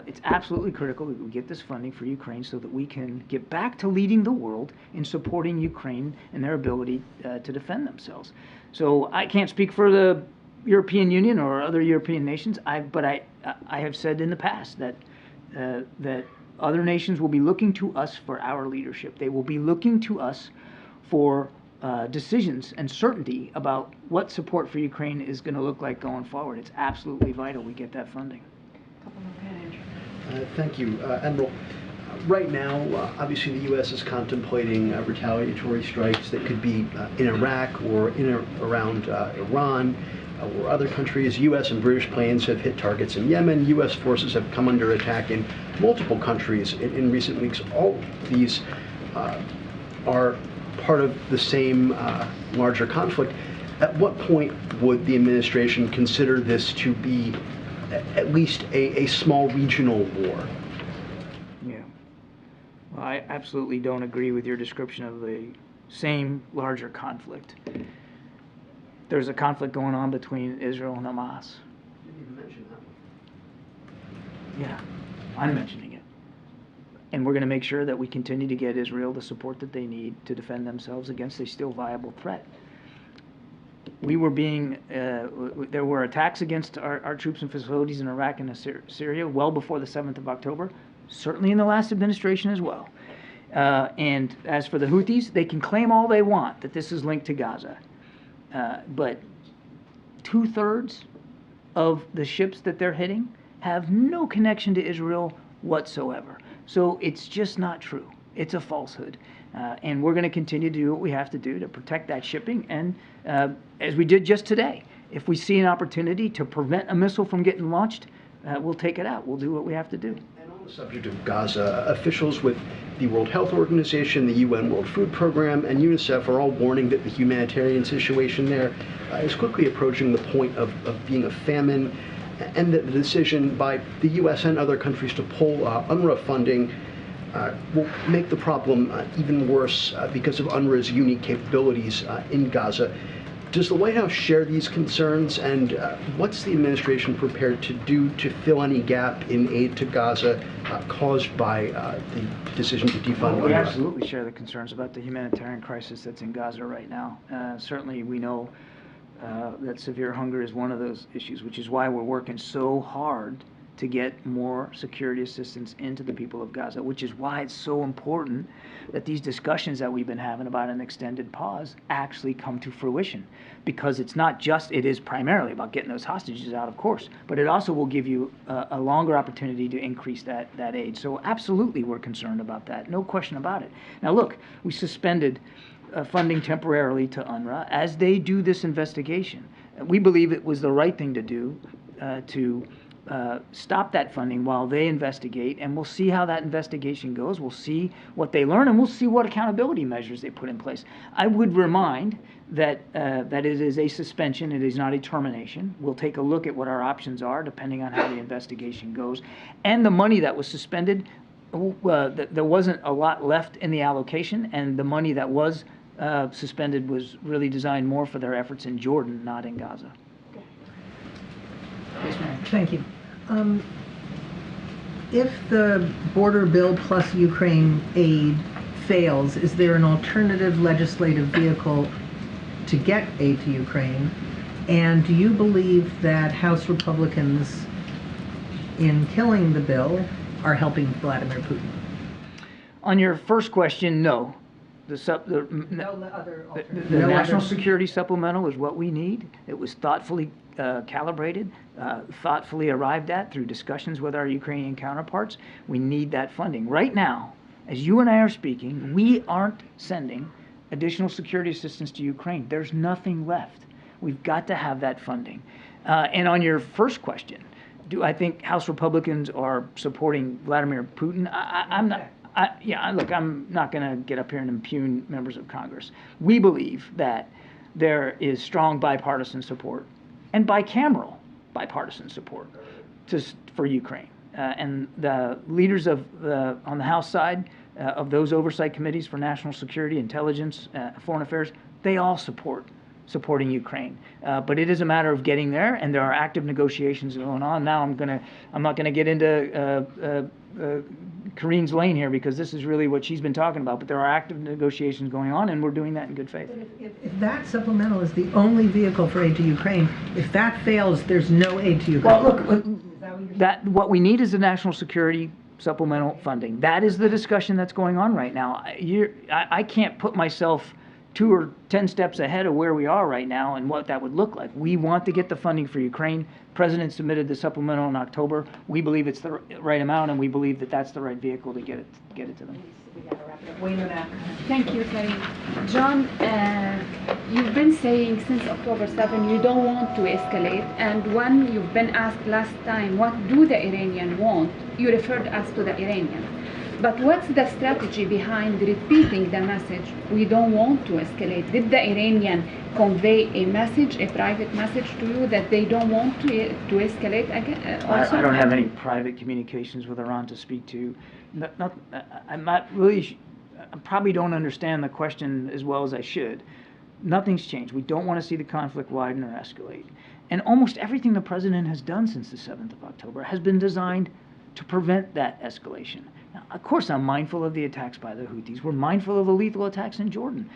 It's absolutely critical that we get this funding for Ukraine so that we can get back to leading the world in supporting Ukraine and their ability to defend themselves. So I can't speak for the European Union or other European nations, but I have said in the past that that other nations will be looking to us for our leadership. They will be looking to us for decisions and certainty about what support for Ukraine is going to look like going forward. It's absolutely vital we get that funding. Thank you, Admiral. Right now, obviously the U.S. is contemplating retaliatory strikes that could be in Iraq or in or around Iran or other countries. U.S. and British planes have hit targets in Yemen. U.S. forces have come under attack in multiple countries in recent weeks. All these are part of the same larger conflict. At what point would the administration consider this to be at least a small regional war? Yeah. Well, I absolutely don't agree with your description of the same larger conflict. There's a conflict going on between Israel and Hamas. You didn't even mention that one. Yeah, I'm mentioning it. And we're going to make sure that we continue to get Israel the support that they need to defend themselves against a still viable threat. We were being, there were attacks against our troops and facilities in Iraq and Syria well before the 7th of October, certainly in the last administration as well. And as for the Houthis, they can claim all they want that this is linked to Gaza. But 2/3 of the ships that they're hitting have no connection to Israel whatsoever. So it's just not true. It's a falsehood. And we're going to continue to do what we have to do to protect that shipping. And as we did just today, if we see an opportunity to prevent a missile from getting launched, we'll take it out. We'll do what we have to do. And on the subject of Gaza, officials with the World Health Organization, the UN World Food Program, and UNICEF are all warning that the humanitarian situation there is quickly approaching the point of being a famine, and that the decision by the U.S. and other countries to pull UNRWA funding will make the problem even worse because of UNRWA's unique capabilities in Gaza. Does the White House share these concerns, and what's the administration prepared to do to fill any gap in aid to Gaza caused by the decision to defund UNRWA? We absolutely share the concerns about the humanitarian crisis that's in Gaza right now. Certainly we know that severe hunger is one of those issues, which is why we're working so hard to get more security assistance into the people of Gaza, which is why it's so important that these discussions that we've been having about an extended pause actually come to fruition. Because it's not just, it is primarily about getting those hostages out, of course, but it also will give you a longer opportunity to increase that aid. So absolutely we're concerned about that, no question about it. Now look, we suspended funding temporarily to UNRWA as they do this investigation. We believe it was the right thing to do to stop that funding while they investigate, and we'll see how that investigation goes. We'll see what they learn, and we'll see what accountability measures they put in place. I would remind that that it is a suspension, it is not a termination. We'll take a look at what our options are depending on how the investigation goes. And the money that was suspended, there wasn't a lot left in the allocation, and the money that was suspended was really designed more for their efforts in Jordan, not in Gaza. Yes, ma'am. Thank you. If the border bill plus Ukraine aid fails, is there an alternative legislative vehicle to get aid to Ukraine? And do you believe that House Republicans, in killing the bill, are helping Vladimir Putin? On your first question, no. The national security supplemental is what we need. It was thoughtfully calibrated, thoughtfully arrived at through discussions with our Ukrainian counterparts. We need that funding. Right now, as you and I are speaking, we aren't sending additional security assistance to Ukraine. There's nothing left. We've got to have that funding. And on your first question, do I think House Republicans are supporting Vladimir Putin? I'm not. Look, I'm not going to get up here and impugn members of Congress. We believe that there is strong bipartisan support and bicameral bipartisan support for Ukraine. And the leaders on the House side of those oversight committees for national security, intelligence, foreign affairs, they all supporting Ukraine. But it is a matter of getting there, and there are active negotiations going on. Now I'm not gonna get into Karine's lane here, because this is really what she's been talking about, but there are active negotiations going on, and we're doing that in good faith. If that supplemental is the only vehicle for aid to Ukraine, if that fails, there's no aid to Ukraine. Well, look, what we need is the national security supplemental funding. That is the discussion that's going on right now. I can't put myself 2 or 10 steps ahead of where we are right now and what that would look like. We want to get the funding for Ukraine. The President submitted the supplemental in October. We believe it's the right amount, and we believe that that's the right vehicle to get it to them. Thank you, Karine. John, you've been saying since October 7 you don't want to escalate, and when you've been asked last time what do the Iranians want, you referred us to the Iranians. But what's the strategy behind repeating the message, we don't want to escalate? Did the Iranian convey a message, a private message to you that they don't want to escalate again? I don't have any private communications with Iran to speak to. I'm not really, I probably don't understand the question as well as I should. Nothing's changed. We don't want to see the conflict widen or escalate. And almost everything the President has done since the 7th of October has been designed to prevent that escalation. Now, of course, I'm mindful of the attacks by the Houthis. We're mindful of the lethal attacks in Jordan,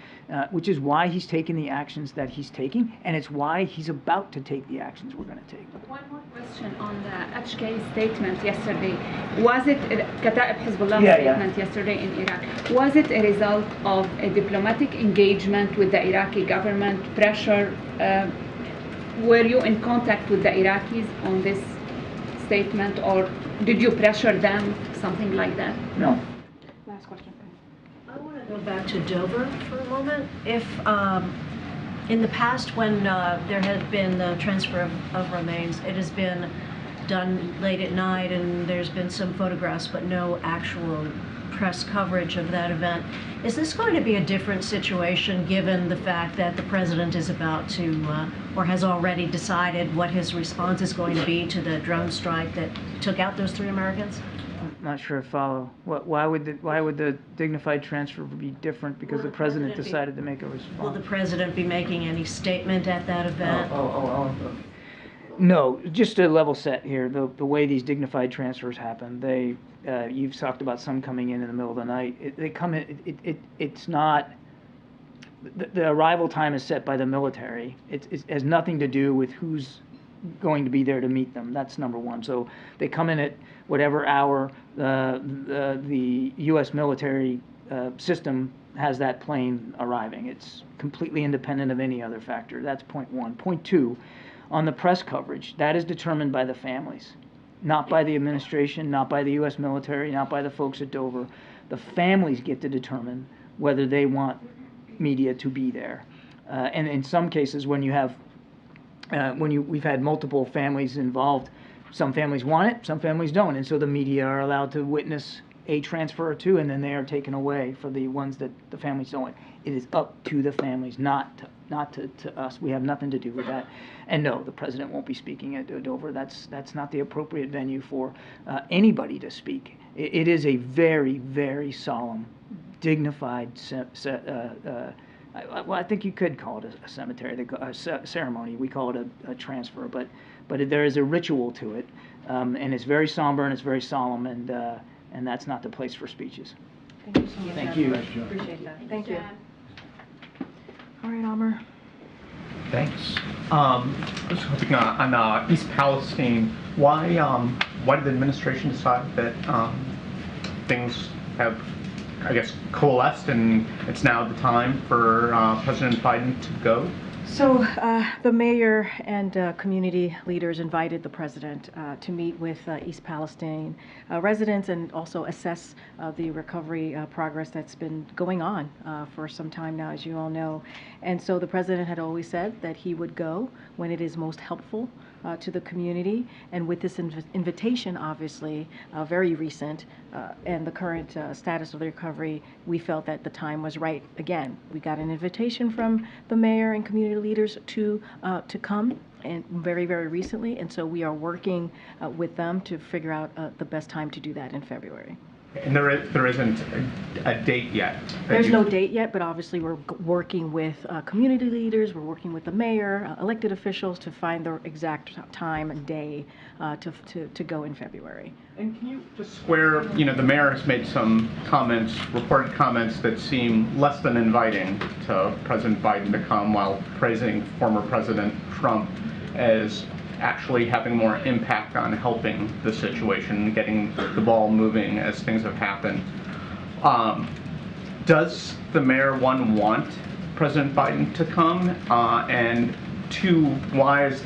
which is why he's taking the actions that he's taking, and it's why he's about to take the actions we're going to take. One more question on the HK statement yesterday. Was it Kataib Hezbollah statement yesterday in Iraq? Was it a result of a diplomatic engagement with the Iraqi government, pressure? Were you in contact with the Iraqis on this statement, or did you pressure them, something like that? No. Last question. I want to go back to Dover for a moment. If in the past, when there had been the transfer of remains, it has been done late at night, and there's been some photographs, but no actual press coverage of that event. Is this going to be a different situation given the fact that the President is about to, or has already decided what his response is going to be to the drone strike that took out those 3 Americans? I'm not sure I follow. Why would the dignified transfer be different because the President decided to make a response? Will the President be making any statement at that event? No, just to level set here, the way these dignified transfers happen, you've talked about some coming in the middle of the night. They come in, it's not, the arrival time is set by the military. It has nothing to do with who's going to be there to meet them. That's number one. So they come in at whatever hour the U.S. military system has that plane arriving. It's completely independent of any other factor. That's point one. Point two, on the press coverage, that is determined by the families, not by the administration, not by the U.S. military, not by the folks at Dover. The families get to determine whether they want media to be there. And in some cases, when you have, we've had multiple families involved, some families want it, some families don't, and so the media are allowed to witness a transfer or two, and then they are taken away for the ones that the families don't want. It is up to the families, not to us. We have nothing to do with that. And no, the President won't be speaking at Dover. That's not the appropriate venue for anybody to speak. It is a very, very solemn, dignified, well, I think you could call it a cemetery, a ceremony. We call it a transfer, but there is a ritual to it, and it's very somber and it's very solemn, and that's not the place for speeches. Thank you so much. Thank you. Appreciate that. Thank you. All right, Amr. Thanks. I was hoping on East Palestine, why did the administration decide that things have, I guess, coalesced and it's now the time for President Biden to go? So the mayor and community leaders invited the president to meet with East Palestine residents and also assess the recovery progress that's been going on for some time now, as you all know. And so the president had always said that he would go when it is most helpful to the community. And with this invitation, obviously, very recent, and the current status of the recovery, we felt that the time was right. Again, we got an invitation from the mayor and community leaders to come, and very, very recently, and so we are working with them to figure out the best time to do that in February. And there isn't a date yet? There's no date yet, but obviously we're working with community leaders, we're working with the mayor, elected officials to find the exact time and day to go in February. And can you just square, the mayor has made some comments, reported comments that seem less than inviting to President Biden to come, while praising former President Trump as actually having more impact on helping the situation, getting the ball moving as things have happened. Does the mayor, one, want President Biden to come? And two, why is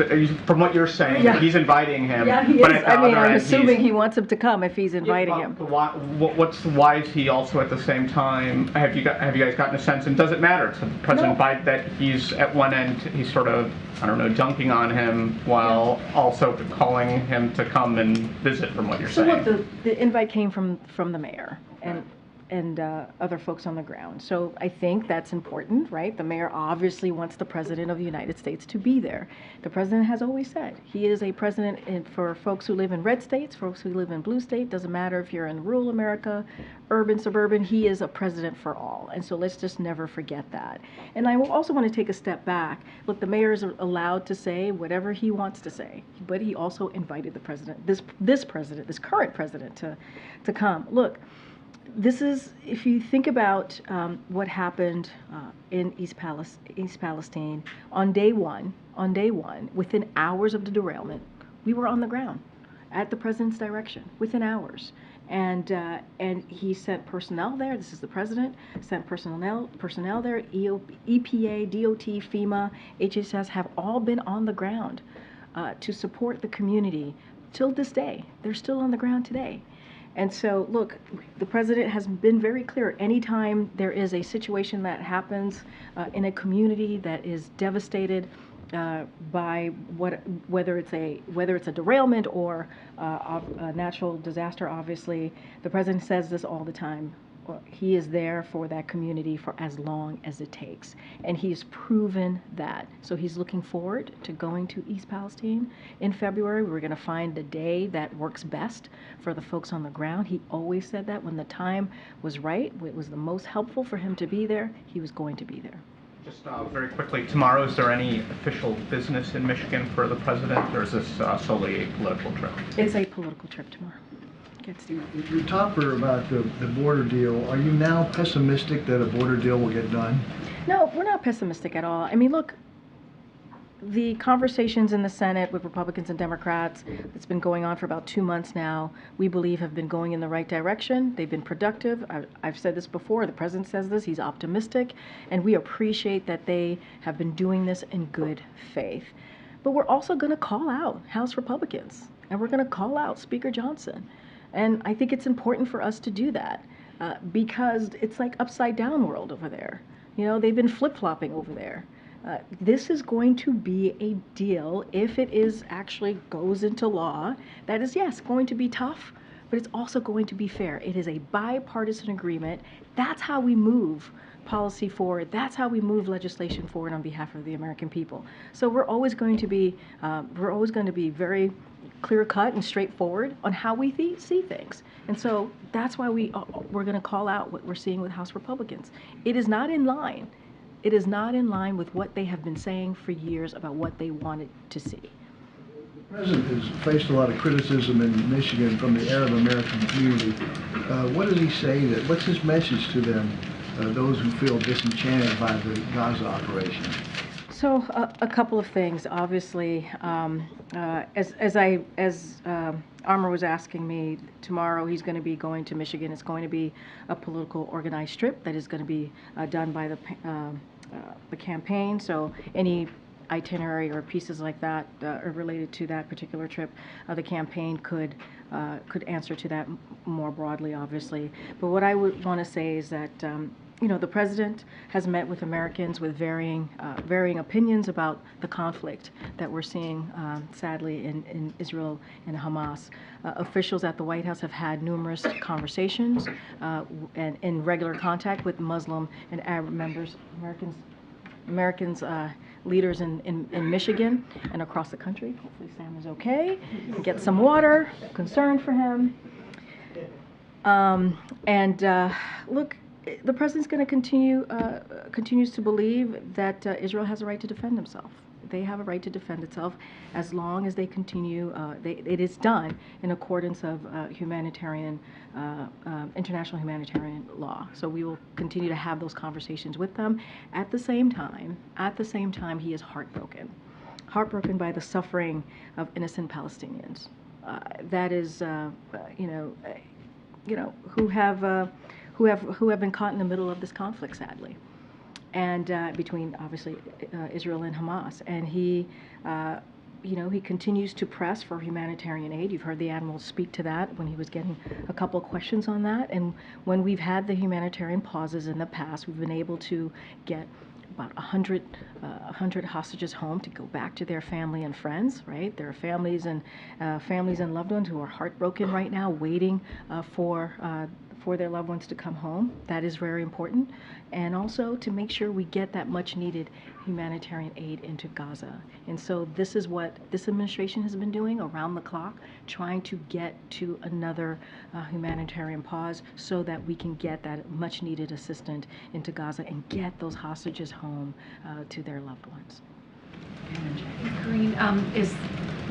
from what you're saying, Yeah. he's inviting him, Yeah, he but is. at the I mean, other I'm end, assuming he wants him to come if he's inviting him. Why is he also at the same time? Have you guys gotten a sense? And does it matter to President Biden that he's at one end, he's sort of, I don't know, dunking on him while also calling him to come and visit, from what you're So saying? look, the invite came from the mayor and other folks on the ground. So I think that's important, right? The mayor obviously wants the president of the United States to be there. The president has always said he is a president for folks who live in red states, folks who live in blue state. Doesn't matter if you're in rural America, urban, suburban. He is a president for all. And so let's just never forget that. And I also want to take a step back. Look, the mayor is allowed to say whatever he wants to say, but he also invited the president, this current president, to come. Look. This is, if you think about what happened in East Palestine, on day one, within hours of the derailment, we were on the ground at the president's direction, within hours. And he sent personnel there. This is the president, sent personnel there. EPA, DOT, FEMA, HHS have all been on the ground to support the community till this day. They're still on the ground today. And so, look, the president has been very clear. Anytime there is a situation that happens in a community that is devastated by whether it's a derailment or a natural disaster, obviously, the president says this all the time. He is there for that community for as long as it takes. And he's proven that. So he's looking forward to going to East Palestine in February. We're going to find the day that works best for the folks on the ground. He always said that when the time was right, it was the most helpful for him to be there, he was going to be there. Just very quickly, tomorrow, is there any official business in Michigan for the president, or is this solely a political trip? It's a political trip tomorrow. Your topper about the border deal, are you now pessimistic that a border deal will get done? No, we're not pessimistic at all. I mean, look, the conversations in the Senate with Republicans and Democrats, it's been going on for about 2 months now, we believe have been going in the right direction. They've been productive. I've said this before. The president says this. He's optimistic. And we appreciate that they have been doing this in good faith. But we're also going to call out House Republicans. And we're going to call out Speaker Johnson. And I think it's important for us to do that because it's like upside down world over there. You know, they've been flip-flopping over there. This is going to be a deal, if it is actually goes into law, that is, yes, going to be tough, but it's also going to be fair. It is a bipartisan agreement. That's how we move policy forward. That's how we move legislation forward on behalf of the American people. So we're always going to be very clear-cut and straightforward on how we see things. And so that's why we're going to call out what we're seeing with House Republicans. It is not in line. It is not in line with what they have been saying for years about what they wanted to see. The president has faced a lot of criticism in Michigan from the Arab American community. What does he say? What's his message to them, those who feel disenchanted by the Gaza operation? So a couple of things. Obviously, as Amr was asking me, tomorrow he's going to be going to Michigan. It's going to be a political organized trip that is going to be done by the campaign. So any itinerary or pieces like that are related to that particular trip, the campaign could answer to that more broadly, obviously. But what I would want to say is that the president has met with Americans with varying opinions about the conflict that we're seeing, sadly, in Israel and Hamas. Officials at the White House have had numerous conversations and in regular contact with Muslim and Arab Americans, leaders in Michigan and across the country. Hopefully Sam is okay. Get some water. Concerned for him. Look, the president's going to continues to believe that Israel has a right to defend himself. They have a right to defend itself as long as they continue. It is done in accordance of international humanitarian law. So we will continue to have those conversations with them. At the same time, he is heartbroken by the suffering of innocent Palestinians. That is, who have been caught in the middle of this conflict, sadly, and between obviously Israel and Hamas. And he continues to press for humanitarian aid. You've heard the admiral speak to that when he was getting a couple of questions on that. And when we've had the humanitarian pauses in the past, we've been able to get about 100 hostages home to go back to their family and friends, right? There are families and loved ones who are heartbroken right now, waiting for their loved ones to come home. That is very important. And also to make sure we get that much needed humanitarian aid into Gaza. And so this is what this administration has been doing around the clock, trying to get to another humanitarian pause so that we can get that much needed assistance into Gaza and get those hostages home to their loved ones. Karine, is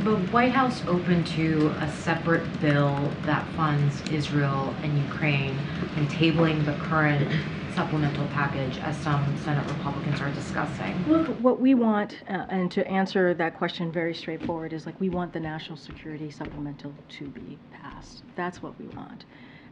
the White House open to a separate bill that funds Israel and Ukraine and tabling the current supplemental package as some Senate Republicans are discussing? Look, what we want, and to answer that question very straightforward, is we want the national security supplemental to be passed. That's what we want.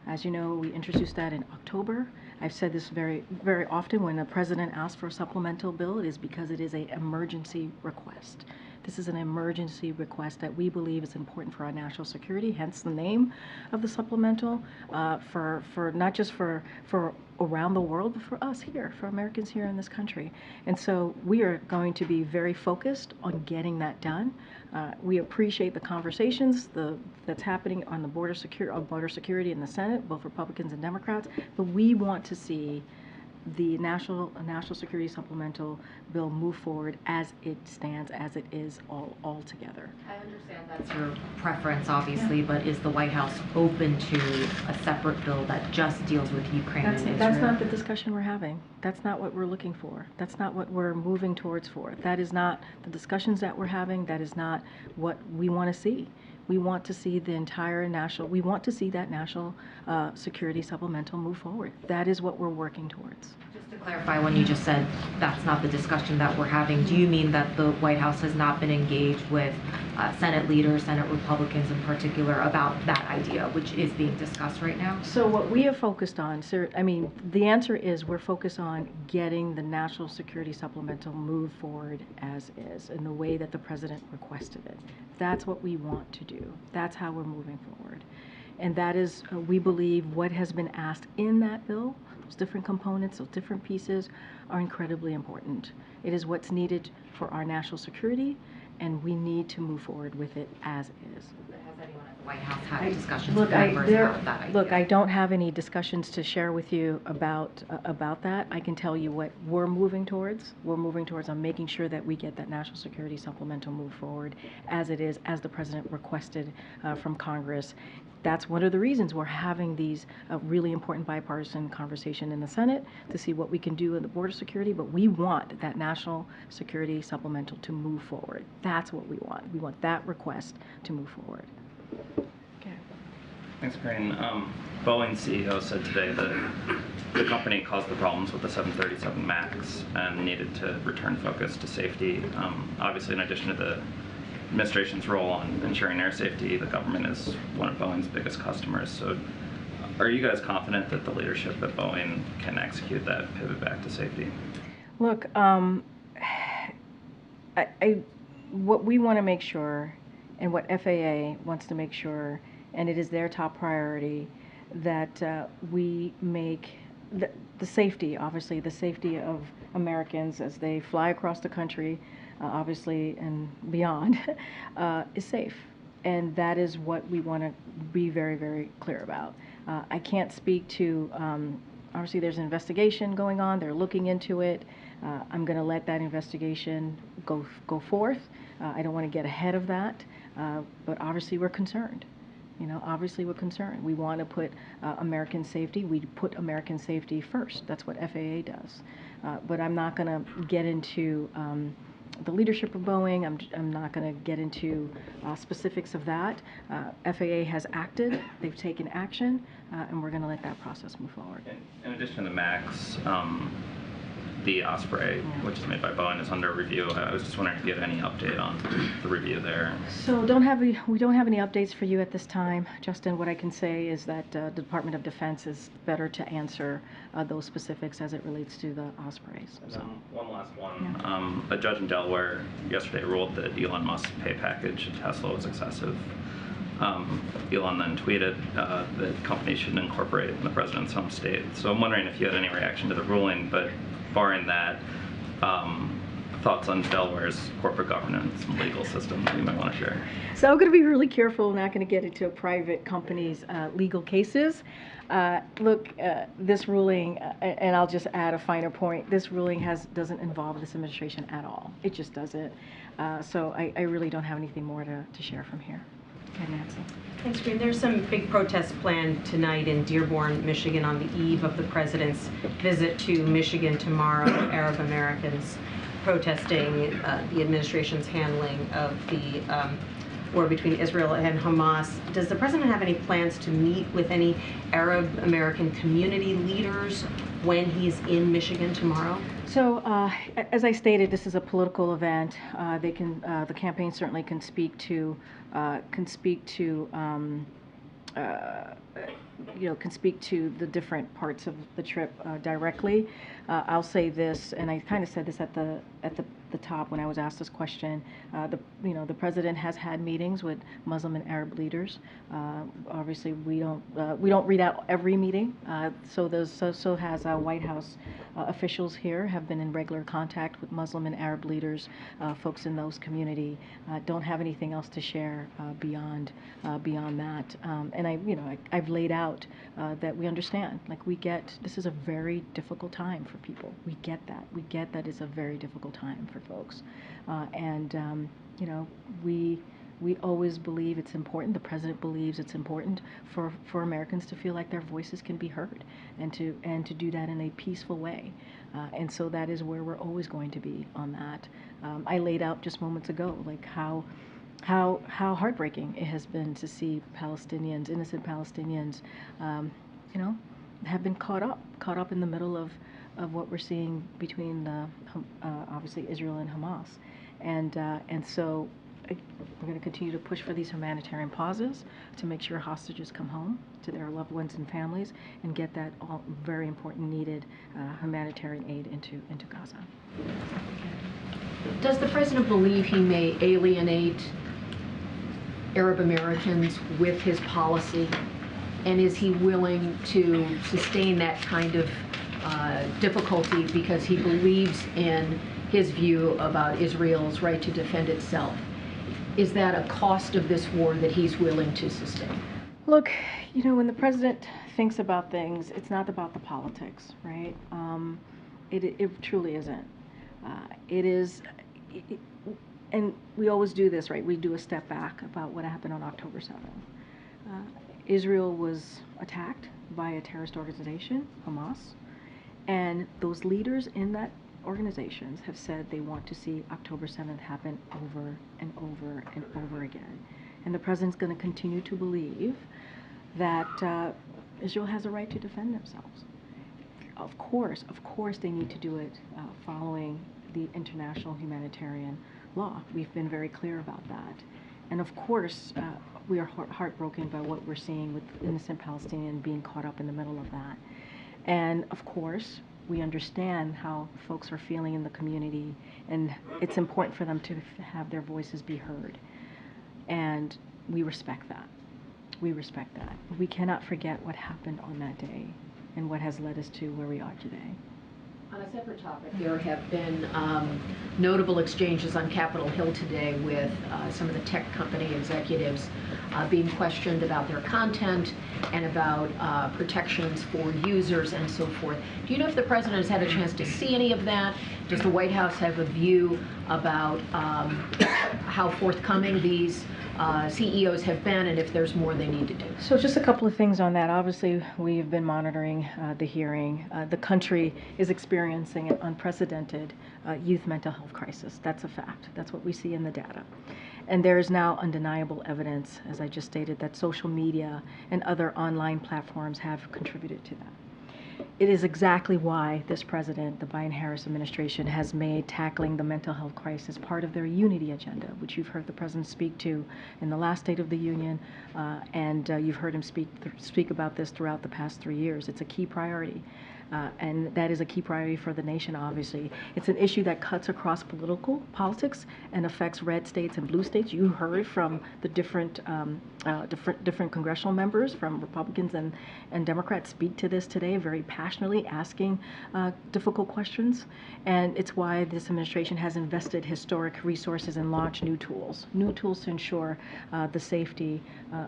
As you know, we introduced that in October. I've said this very, very often. When the president asks for a supplemental bill, it is because it is an emergency request. This is an emergency request that we believe is important for our national security, hence the name of the supplemental, for not just for around the world, but for us here, for Americans here in this country. And so we are going to be very focused on getting that done. We appreciate the conversations that's happening on the border security in the Senate, both Republicans and Democrats, but we want to see the national security supplemental bill move forward as it stands, as it is all together. I understand that's your preference, obviously, but is the White House open to a separate bill that just deals with Ukraine and Israel? That's not the discussion we're having. That's not what we're looking for. That's not what we're moving towards for. That is not the discussions that we're having. That is not what we want to see. We want to see the entire we want to see that national security supplemental move forward. That is what we're working towards. Just to clarify, when you just said that's not the discussion that we're having, do you mean that the White House has not been engaged with Senate leaders, Senate Republicans in particular, about that idea, which is being discussed right now? So what we have focused on, sir, the answer is we're focused on getting the national security supplemental moved forward as is, in the way that the president requested it. That's what we want to do. That's how we're moving forward. And that is, we believe, what has been asked in that bill. Those different components, those different pieces are incredibly important. It is what's needed for our national security, and we need to move forward with it as is. Has anyone at the White House had discussions with members about that idea? Look, I don't have any discussions to share with you about that. I can tell you what we're moving towards. We're moving towards on making sure that we get that national security supplemental move forward as it is, as the president requested from Congress. That's one of the reasons we're having these really important bipartisan conversation in the Senate to see what we can do in the border security, but we want that national security supplemental to move forward. That's what we want. We want that request to move forward. Okay. Thanks, Karine. Boeing CEO said today that the company caused the problems with the 737 MAX and needed to return focus to safety. Obviously, in addition to the administration's role on ensuring air safety, the government is one of Boeing's biggest customers. So are you guys confident that the leadership at Boeing can execute that pivot back to safety? Look, what we want to make sure, and what FAA wants to make sure, and it is their top priority, that we make the safety, obviously, the safety of Americans as they fly across the country, obviously, and beyond, is safe. And that is what we want to be very, very clear about. I can't speak to, obviously there's an investigation going on, they're looking into it. I'm going to let that investigation go forth. I don't want to get ahead of that, but obviously we're concerned. You know, obviously we're concerned. We want to put American safety, we put American safety first. That's what FAA does. But I'm not going to get into the leadership of Boeing. I'm not going to get into specifics of that. FAA has acted, they've taken action, and we're going to let that process move forward. In addition to the MAX, the Osprey, which is made by Boeing, is under review. I was just wondering if you had any update on the review there. So we don't have any updates for you at this time. Justin, what I can say is that the Department of Defense is better to answer those specifics as it relates to the Ospreys. So. One last one. Yeah. A judge in Delaware yesterday ruled that Elon Musk's pay package at Tesla was excessive. Elon then tweeted that companies shouldn't incorporate in the president's home state. So I'm wondering if you had any reaction to the ruling, but barring that, thoughts on Delaware's corporate governance and legal system that you might want to share. So I'm going to be really careful, not going to get into a private company's legal cases. Look, this ruling, and I'll just add a finer point, this ruling doesn't involve this administration at all. It just doesn't. So I really don't have anything more to share from here. Okay, Nancy. Thanks, Karine. There's some big protests planned tonight in Dearborn, Michigan, on the eve of the president's visit to Michigan tomorrow. Arab Americans protesting the administration's handling of the war between Israel and Hamas. Does the president have any plans to meet with any Arab American community leaders when he's in Michigan tomorrow? So, as I stated, this is a political event. The campaign certainly can speak to the different parts of the trip directly. I'll say this, and I kind of said this at the top when I was asked this question. The president has had meetings with Muslim and Arab leaders. Obviously, we don't read out every meeting. So has White House officials here have been in regular contact with Muslim and Arab leaders, folks in those community. Don't have anything else to share beyond that. And I've laid out that we understand. Like, we get this is a very difficult time for people. We get that. We get that it's a very difficult time for folks. We always believe it's important. The president believes it's important for Americans to feel like their voices can be heard, and to do that in a peaceful way. And so that is where we're always going to be on that. I laid out just moments ago, like how heartbreaking it has been to see Palestinians, innocent Palestinians, have been caught up in the middle of what we're seeing between obviously Israel and Hamas, and so we're going to continue to push for these humanitarian pauses to make sure hostages come home to their loved ones and families, and get that all very important needed humanitarian aid into Gaza. Does the president believe he may alienate Arab Americans with his policy, and is he willing to sustain that kind of difficulty because he believes in his view about Israel's right to defend itself? Is that a cost of this war that he's willing to sustain? Look, when the president thinks about things, it's not about the politics, right? It truly isn't. It is, and we always do this, right? We do a step back about what happened on October 7th. Israel was attacked by a terrorist organization, Hamas, and those leaders in that organizations have said they want to see October 7th happen over and over and over again. And the president's going to continue to believe that Israel has a right to defend themselves. Of course, they need to do it following the international humanitarian law. We've been very clear about that. And of course, we are heartbroken by what we're seeing with innocent Palestinians being caught up in the middle of that. And of course, We understand how folks are feeling in the community, and it's important for them to have their voices be heard. And we respect that. We respect that. We cannot forget what happened on that day and what has led us to where we are today. On a separate topic, there have been notable exchanges on Capitol Hill today with some of the tech company executives being questioned about their content and about protections for users and so forth. Do you know if the president has had a chance to see any of that? Does the White House have a view about how forthcoming these CEOs have been, and if there's more they need to do? So just a couple of things on that. Obviously, we've been monitoring the hearing. The country is experiencing an unprecedented youth mental health crisis. That's a fact. That's what we see in the data. And there is now undeniable evidence, as I just stated, that social media and other online platforms have contributed to that. It is exactly why this president, the Biden-Harris administration, has made tackling the mental health crisis part of their unity agenda, which you've heard the president speak to in the last State of the Union, and you've heard him speak about this throughout the past 3 years. It's a key priority. And that is a key priority for the nation, obviously. It's an issue that cuts across politics and affects red states and blue states. You heard from the different congressional members, from Republicans and Democrats, speak to this today very passionately, asking difficult questions. And it's why this administration has invested historic resources and launched new tools to ensure the safety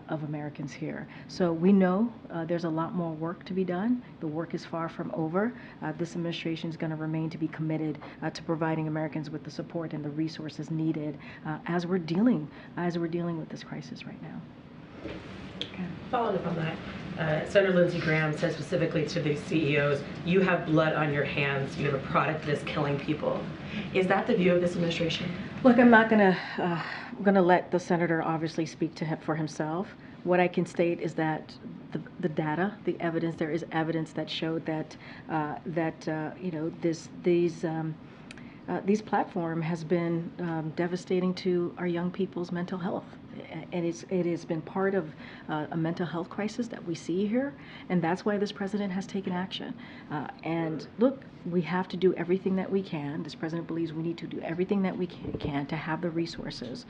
of Americans here. So we know there's a lot more work to be done. The work is far from over. This administration is going to remain to be committed to providing Americans with the support and the resources needed as we're dealing with this crisis right now. Okay. Following up on that, Senator Lindsey Graham said specifically to these CEOs, you have blood on your hands, you have a product that is killing people. Is that the view of this administration? Look, I'm not going to let the senator obviously speak to him for himself. What I can state is that the data, the evidence, there is evidence that showed that these platform has been devastating to our young people's mental health. And it has been part of a mental health crisis that we see here, and that's why this president has taken action. And look, we have to do everything that we can. This president believes we need to do everything that we can to have the resources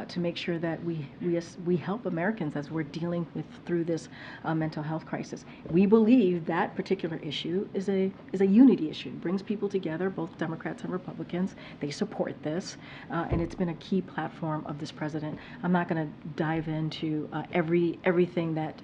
to make sure that we help Americans as we're dealing through this mental health crisis. We believe that particular issue is a unity issue. It brings people together, both Democrats and Republicans. They support this, and it's been a key platform of this president. I'm not going to dive into everything that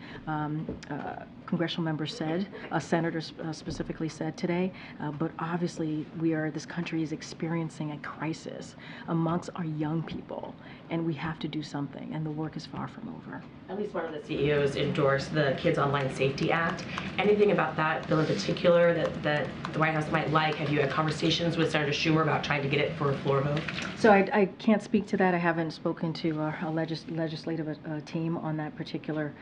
congressional members said, senators specifically said today, but obviously this country is experiencing a crisis amongst our young people, and we have to do something, and the work is far from over. At least one of the CEOs endorsed the Kids Online Safety Act. Anything about that bill in particular that the White House might like? Have you had conversations with Senator Schumer about trying to get it for a floor vote? So I can't speak to that. I haven't spoken to our legislative team on that particular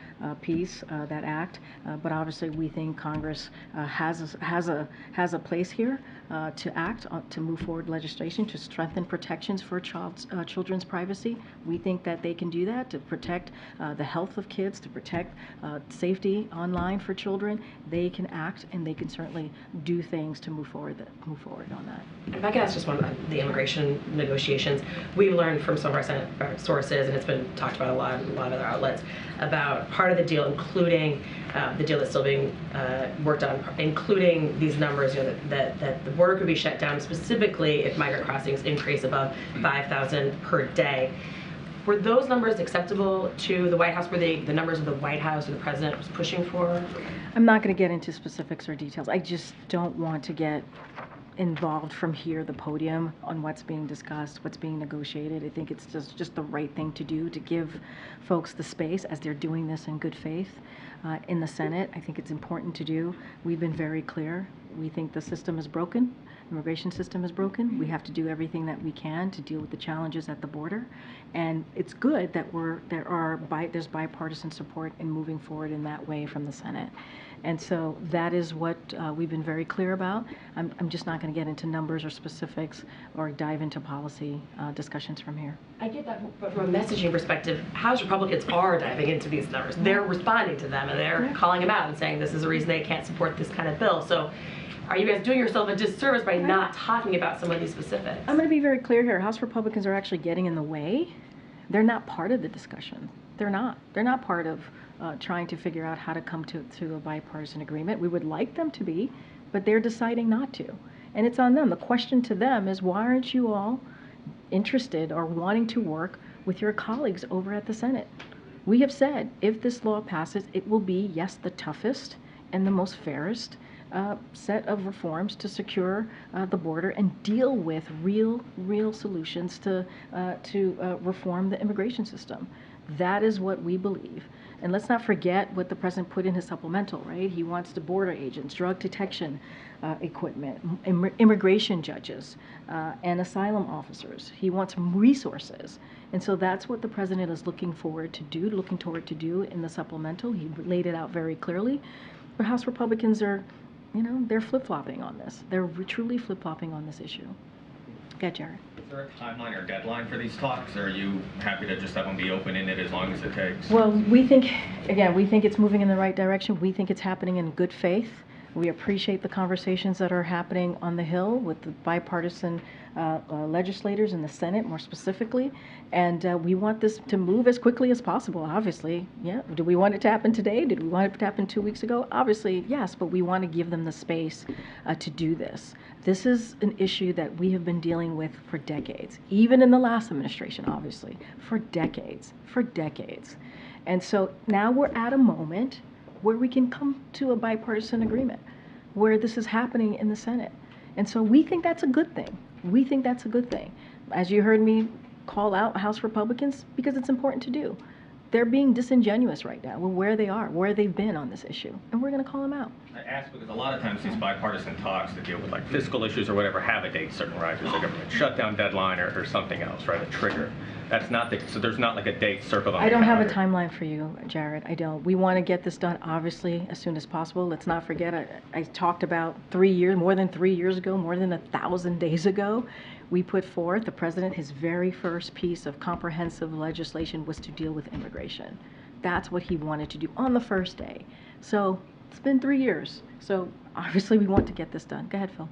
piece, that act. But obviously, we think Congress has a place here to act to move forward legislation to strengthen protections for children's privacy. We think that they can do that to protect the health of kids, to protect safety online for children. They can act, and they can certainly do things to move forward on that. If I could ask just one on the immigration negotiations, we've learned from some of our Senate sources, and it's been talked about a lot of other outlets, about part of the deal, including the deal that's still being worked on, including these numbers, that the border could be shut down specifically if migrant crossings increase above 5,000 per day. Were those numbers acceptable to the White House? Were they the numbers of the White House or the president was pushing for? I'm not going to get into specifics or details. I just don't want to get involved from here, the podium, on what's being discussed, what's being negotiated. I think it's just the right thing to do to give folks the space as they're doing this in good faith in the Senate. I think it's important to do. We've been very clear. We think the system is broken. Immigration system is broken. We have to do everything that we can to deal with the challenges at the border, and it's good that there's bipartisan support in moving forward in that way from the Senate. And so that is what we've been very clear about. I'm just not going to get into numbers or specifics or dive into policy discussions from here. I get that, but from a messaging perspective, House Republicans are diving into these numbers. They're responding to them, and they're calling them out and saying this is the reason they can't support this kind of bill. So are you guys doing yourself a disservice by not talking about some of these specifics? I'm going to be very clear here. House Republicans are actually getting in the way. They're not part of the discussion. They're not. They're not part of trying to figure out how to come to a bipartisan agreement. We would like them to be, but they're deciding not to. And it's on them. The question to them is, why aren't you all interested or wanting to work with your colleagues over at the Senate? We have said, if this law passes, it will be, yes, the toughest and the most fairest set of reforms to secure the border and deal with real solutions to reform the immigration system. That is what we believe. And let's not forget what the president put in his supplemental, right? He wants the border agents, drug detection equipment, immigration judges, and asylum officers. He wants resources. And so that's what the president is looking toward to do in the supplemental. He laid it out very clearly. But House Republicans are, they're flip-flopping on this. They're truly flip-flopping on this issue. Go ahead, Jared. Is there a timeline or deadline for these talks, or are you happy to just have them be open-ended as long as it takes? Well, we think it's moving in the right direction. We think it's happening in good faith. We appreciate the conversations that are happening on the Hill with the bipartisan legislators in the Senate, more specifically. And we want this to move as quickly as possible, obviously. Yeah. Do we want it to happen today? Did we want it to happen 2 weeks ago? Obviously, yes, but we want to give them the space to do this. This is an issue that we have been dealing with for decades, even in the last administration, obviously, for decades. And so now we're at a moment where we can come to a bipartisan agreement, where this is happening in the Senate. And so we think that's a good thing. We think that's a good thing. As you heard me call out House Republicans, because it's important to do. They're being disingenuous right now with where they are, where they've been on this issue, and we're going to call them out. I ask because a lot of times these bipartisan talks that deal with like fiscal issues or whatever have a date certain, right? There's a government shutdown deadline or something else, right? A trigger. That's not so there's not like a date circled on the I don't have a calendar. timeline for you, Jared. I don't. We want to get this done, obviously, as soon as possible. Let's not forget, I talked about more than 3 years ago, more than 1,000 days ago, we put forth, the president, his very first piece of comprehensive legislation was to deal with immigration. That's what he wanted to do on the first day. So it's been 3 years. So obviously we want to get this done. Go ahead, Phil.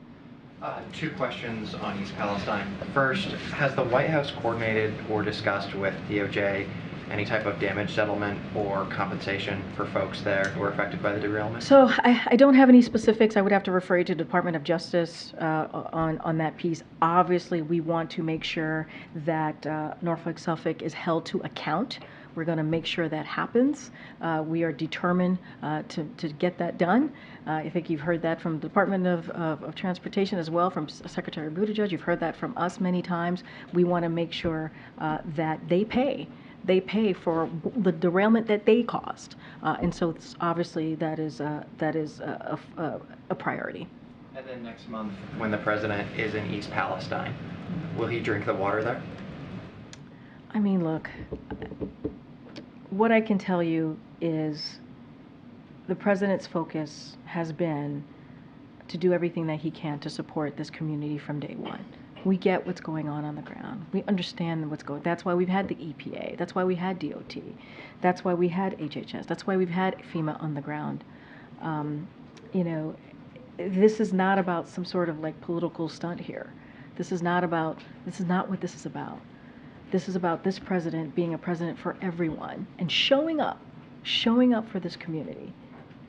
2 questions on East Palestine. First, has the White House coordinated or discussed with DOJ any type of damage settlement or compensation for folks there who were affected by the derailment? So I don't have any specifics. I would have to refer you to the Department of Justice on that piece. Obviously, we want to make sure that Norfolk Suffolk is held to account. We're going to make sure that happens. We are determined to get that done. I think you've heard that from the Department of Transportation as well, from Secretary Buttigieg. You've heard that from us many times. We want to make sure that they pay. They pay for the derailment that they caused. And so it's obviously that is a priority. And then next month, when the president is in East Palestine, will he drink the water there? I mean, look, what I can tell you is the president's focus has been to do everything that he can to support this community from day one. We get what's going on the ground. We understand what's going on. That's why we've had the EPA. That's why we had DOT. That's why we had HHS. That's why we've had FEMA on the ground. This is not about some sort of like political stunt here. This is not what this is about. This is about this president being a president for everyone and showing up for this community.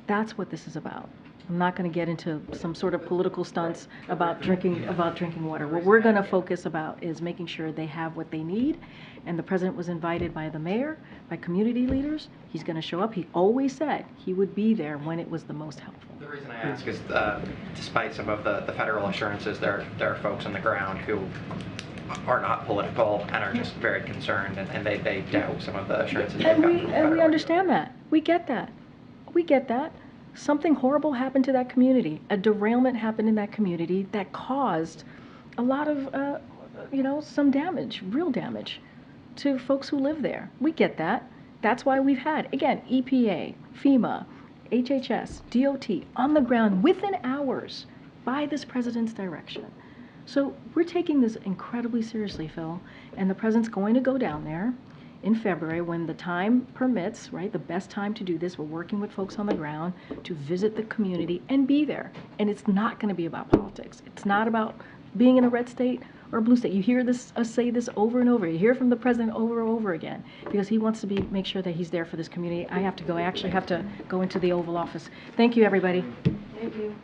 That's what this is about. I'm not going to get into some sort of political stunts about drinking water. What we're going to focus about is making sure they have what they need. And the president was invited by the mayor, by community leaders. He's going to show up. He always said he would be there when it was the most helpful. The reason I ask is despite some of the federal assurances, there are folks on the ground who are not political and are just very concerned, and they doubt some of the assurances they've gotten from the And we federal. understand that. We get that. Something horrible happened to that community. A derailment happened in that community that caused a lot of, some damage, real damage to folks who live there. We get that. That's why we've had, again, EPA, FEMA, HHS, DOT on the ground within hours by this president's direction. So we're taking this incredibly seriously, Phil, and the president's going to go down there. in February, when the time permits, right, the best time to do this, we're working with folks on the ground to visit the community and be there. And it's not going to be about politics. It's not about being in a red state or a blue state. You hear us say this over and over. You hear from the president over and over again because he wants to make sure that he's there for this community. I have to go. I actually have to go into the Oval Office. Thank you, everybody. Thank you.